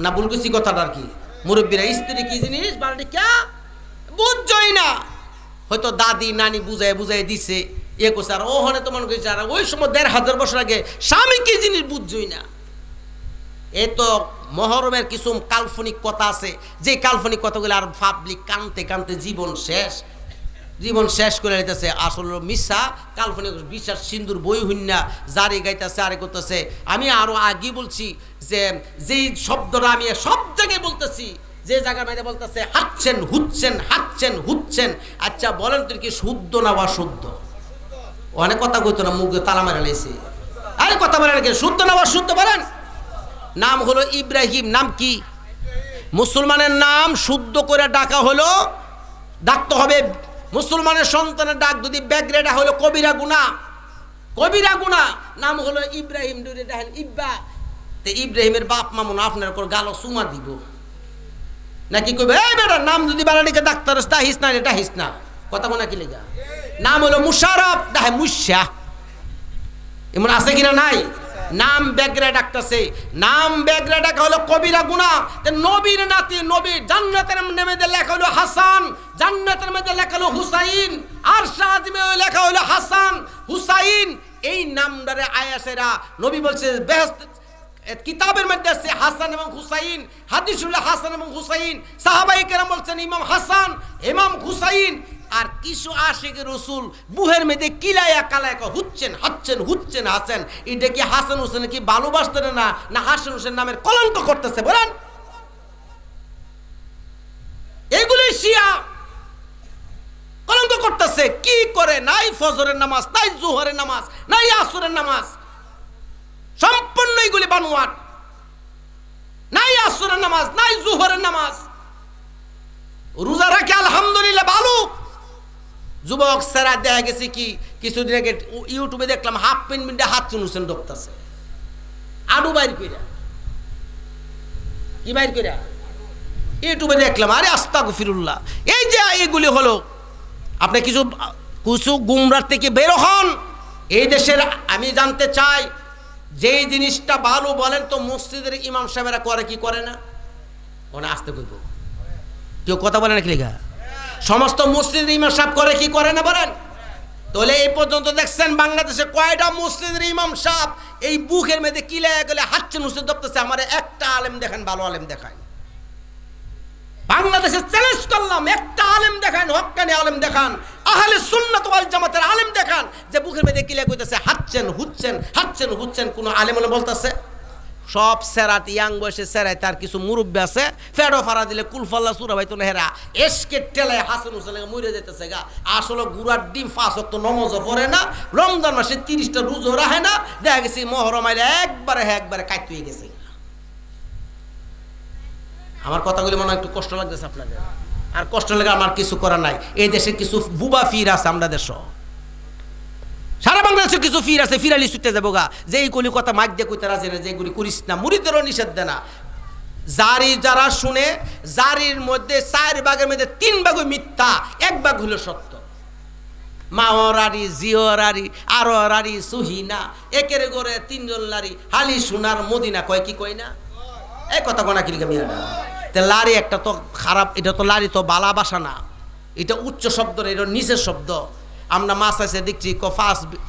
Speaker 1: না ভুল করছি কথাটা আর কি, মুরব্বীরা স্ত্রী কি জিনিস বাড়াটিকে বুঝছই না। হয়তো দাদি নানি বুঝাই বুঝাই দিছে এ করছে, আর ওখানে তো মনে করছে আর ওই সময় 1500 বছর আগে স্বামী কি জিনিস বুঝছই না। এ তো মহরমের কিছু কাল্পনিক কথা আছে, যে কাল্পনিক কথাগুলো আর পাবলিক কানতে কানতে জীবন শেষ করে দিতেছে। আসলে মিথ্যা কাল্পনিক বিশ্বাস সিন্দুর বই হুন্না জারি গাইতেছে আরে করতেছে। আমি আরো আগে বলছি যে যেই শব্দটা আমি সব জায়গায় বলতেছি, যে জায়গার মধ্যে বলতেছে হাঁটছেন হুচ্ছেন হাঁটছেন হুচ্ছেন, আচ্ছা বলেন তুই কি শুদ্ধ না অশুদ্ধ? অনেক কথা কইতো না, মুখ তালা মারা লেছে। আরে কথা বলেন কি শুদ্ধ না অশুদ্ধ বলেন? নাম হলো ইব্রাহিম। নাম কি? মুসলমানের নাম শুদ্ধ করে ডাকা হলো, ডাকতে হবে। মুসলমানের সন্তানের ডাক যদি ব্যাগরেডা হলো কবিরা গুনাহ, কবিরা গুনাহ। নাম হলো ইব্রাহিম, দূরে দেখেন ইব্বা। তে ইব্রাহিমের বাপ মামুন আপনার উপর গালো চুমা দিব নাকি কইবে এই বেটা নাম যদি বাড়াটিকে ডাক্তার তাহিস না, এটা হিস না, কথা বলা কি লেগা? নাম হলো মুশারফ, ডাহে মুশা, এমন আছে কিনা? নাই। নাম ব্যাগরে ডাকতেছে, নাম ব্যাগরে ডাকা হলো কবিরা গুনাহ। নবীর নাতি, নবীর জান্নাতের মধ্যে লেখা হলো হাসান, জান্নাতের মধ্যে লেখা হলো হুসাইন, আর শাহজিমে লেখা হলো হাসান হুসাইন। এই নামদারে আয়াসেরা নবী বলছে বেহেশত কিতাবের মধ্যে আছে হাসান এবং হুসাইন, হাদিস হলো হাসান এবং হুসাইন। সাহাবায়ে কেরাম বলছেন ইমাম হাসান, ইমাম হুসাইন। আর কিছু আশিক রসুল বুহের মেয়েদের কিলায়া কালায় হুচ্ছেন হাচ্ছেন হুচ্ছেন হাসেন। এটা কি হাসান হোসেন কি ভালোবাসতেন না, না হাসান হোসেন নামের কলঙ্ক করতেছে বলেন? এগুলি শিয়া কলঙ্ক করতেছে। কি করে? নাই ফজরের নামাজ, নাই জোহরের নামাজ, নাই আসরের নামাজ, সম্পূর্ণ এগুলি বানোয়াট। নাই আসরের নামাজ, নাই জোহরের নামাজ। রোজা রাখে আলহামদুলিল্লাহ ভালো। যুবক সেরা দেখা গেছে কি কিছুদিন আগে ইউটিউবে দেখলাম হাফ প্যান্ট মিন্ডে হাত চুনুছেন ডকতেছে, আডু বাইর কইরা। কি বাইর কইরা? ইউটিউবে দেখলাম। আরে আস্তাগফিরুল্লাহ। এই যে এগুলি হলো, আপনি কিছু কিছু গুমরার থেকে বের হন। এই দেশের আমি জানতে চাই, যেই জিনিসটা ভালো বলেন তো মসজিদের ইমাম সাহেবেরা করে কি করে না? ওনা আসতে কইব, কেউ কথা বলে না কি লেখা? সমস্ত মসজিদের ইমাম সাহেব করে কি করে না বলেন? তাহলে এই পর্যন্ত দেখছেন বাংলাদেশে কয়টা মসজিদের ইমাম সাহেব এই বুকের মধ্যে কিলে গেলে হাঁটছেন হুসেন দপ্তরছে, আমার একটা আলেম দেখান, ভালো আলেম দেখায়। বাংলাদেশে চ্যালেঞ্জ করলাম, একটা আলেম দেখান, হক্কানি আলেম দেখান, আহলে সুন্নাত ওয়াল জামাতের আলেম দেখান যে বুকের মধ্যে কিলে কইতেছে হাঁটছেন হুচ্ছেন হাঁটছেন হুচ্ছেন। কোন আলেম বলে বলতেছে? সব সেরাট ইয়াং বয়সে সেরাই, তার কিছু মুরব্বী আছে ফেডো ফাড়া দিলে কুলফাল্লা সুরা ভাই তো হেরা এসকে টেলায় হাসান হোসেন মরে যেতেছে গা। আসলে গুড়ার ডিম 5 ওয়াক্ত নমাজও পড়ে না, রমজান মাসে 30টা রোজা রাখে না, দেখা গেছে মহরম আইলে একবারে কাইতে হয়ে গেছে। আমার কথাগুলি মনে হয় একটু কষ্ট লাগতেছে আপনাদের, আর কষ্ট লাগে আমার কিছু করার নাই। এই দেশে কিছু বুবা ফির আছে, আমরা দেশ সারা বাংলাদেশে কিছু ফির আছে, ফিরালি ছুটে যাবো গা, যে এই কলি কথা মাইক দিয়ে কইতে রাজি না, যেগুলি করিস না, মুরিদেরও নিষেধ দেয় না। জারি যারা শুনে, জারির মধ্যে 4 ভাগের মধ্যে 3 ভাগ মিথ্যা, 1 ভাগ হলো সত্য। মাওরারি, জিওরারি, আরোরারি, সুহিনা, একের গড়ে 3 জন লারি, হালি সোনার মদিনা কয় কি কয় না? এই কথা কোনা কি মিয়া না? তে লারি একটা তো খারাপ, এটা তো লারি তো বালা বাসা না, এটা উচ্চ শব্দ না, এটা নিচের শব্দ। আমরা মাছ আছে দেখছি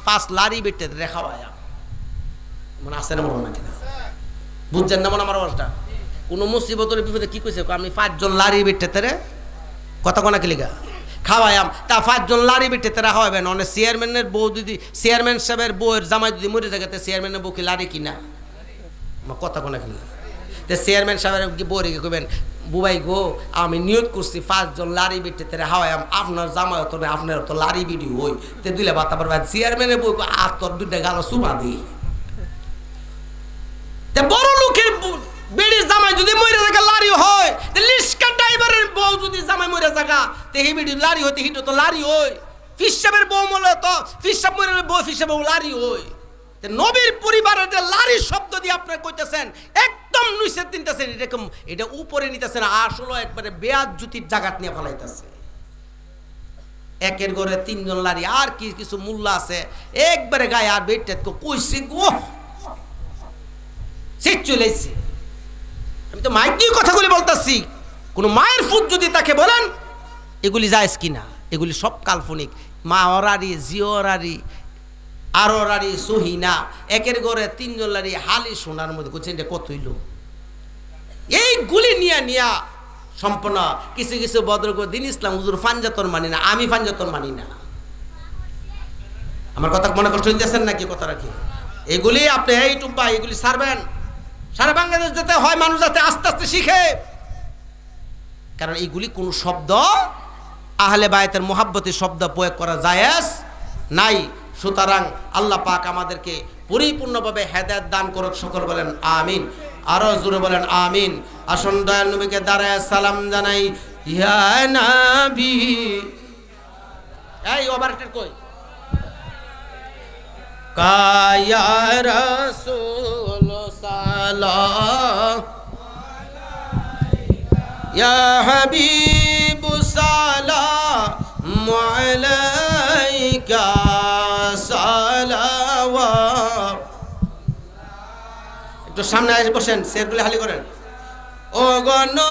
Speaker 1: ফার্স্ট লারি বেটে রেখা হয় মানে আসে না মনে নাকি না বুঝছেন না মনে আমার অবস্থা? কোনো মুসিবতের বিপদে কি কইছে আমি 5 জন লারি বেটে তেরে কথা কোনা কি লিগা খাওয়ায়াম, তা 5 জন লারি বেটে তেরা খাওয়াবেন। অনেক চেয়ারম্যানের বউ যদি, চেয়ারম্যান সাহেবের বউয়ের জামাই যদি মরে জায়গাতে চেয়ারম্যানের বউ কি লারি কিনা? কথা কোনা কি লিগা? তে চেয়ারম্যান সাহেবের বউরে কি কইবেন, বুবাই গো আমি নিয়োগ করছি 5 জন লারি বিটে তেরে হাওয়ায়াম, আপনার জামাই তো আপনার তো লারি বিডি হই তে দিলে বাতা পারবে। চেয়ারম্যানের বউ আর তোর 2টা গালো সুমা দিই। তে বড় লোকের বেড়ি জামাই যদি মরে জায়গা লারি হয়, তে লিস্কা ড্রাইভারের বউ যদি জামাই মরে জায়গা তে হি বিডি লারি হইতে হিটো তো লারি হই। ফিসাবের বউ মলে তো ফিসাব মরে বউ ফিসাব বউ লারি হই। নবীর পরিবারের যে লারি শব্দ দিয়ে আপনারা কইতেছেন একদম নিষেধ দিতেছেন, এরকম এটা উপরে নিতেছেন, আসলে একবারে বেয়াজ্জুতির জায়গা নিয়ে ফেলাইতেছে। একের ঘরে 3 জন লারি, আর কি কিছু মূল্য আছে একবারে গায়ে আর বেটটা কইছি গো সে চলেছে। আমি তো মাইক দিয়ে কথাগুলি বলতেছি, কোন মায়ের ফুট যদি তাকে বলেন এগুলি জায়েজ কিনা, এগুলি সব কাল্পনিক। মা অরারি, জিওরারি, আর অরারি সহিনা, একের ঘরে 3 জন লারি হালি সোনার মধ্যে করছেন, এটা কত হইল? এইগুলি নিয়া সম্পূর্ণ কিছু কিছু বদর করে দিন ইসলাম হুজুর ফানজাতন মানি না, আমি ফানজাতন মানি না। আমার কথা মনে কষ্ট হইতেছেন নাকি? কথা রাখি, এগুলি আপনি এইটুক বা এগুলি ছাড়বেন। সারা বাংলাদেশ যাতে হয়, মানুষ যাতে আস্তে আস্তে শিখে, কারণ এইগুলি কোন শব্দ আহলে বায়তের মুহাব্বতের শব্দ প্রয়োগ করা জায়েজ নাই। সুতরাং আল্লাহ পাক আমাদেরকে পরিপূর্ণভাবে হেদায়েত দান করুক, সকল বলেন আমিন। আরো জোরে বলেন আমিন। আসুন দয়াল নবীকে দাঁড়ায় সালাম জানাই। ইয়া নবী, এই ওভারটেক কই কায়া রাসূল সালাম ইয়া হাবিব সালাম আলাইকা সালাওয়াত। একটু সামনে এসে বসেন, চেয়ারগুলো খালি করেন। ও গণ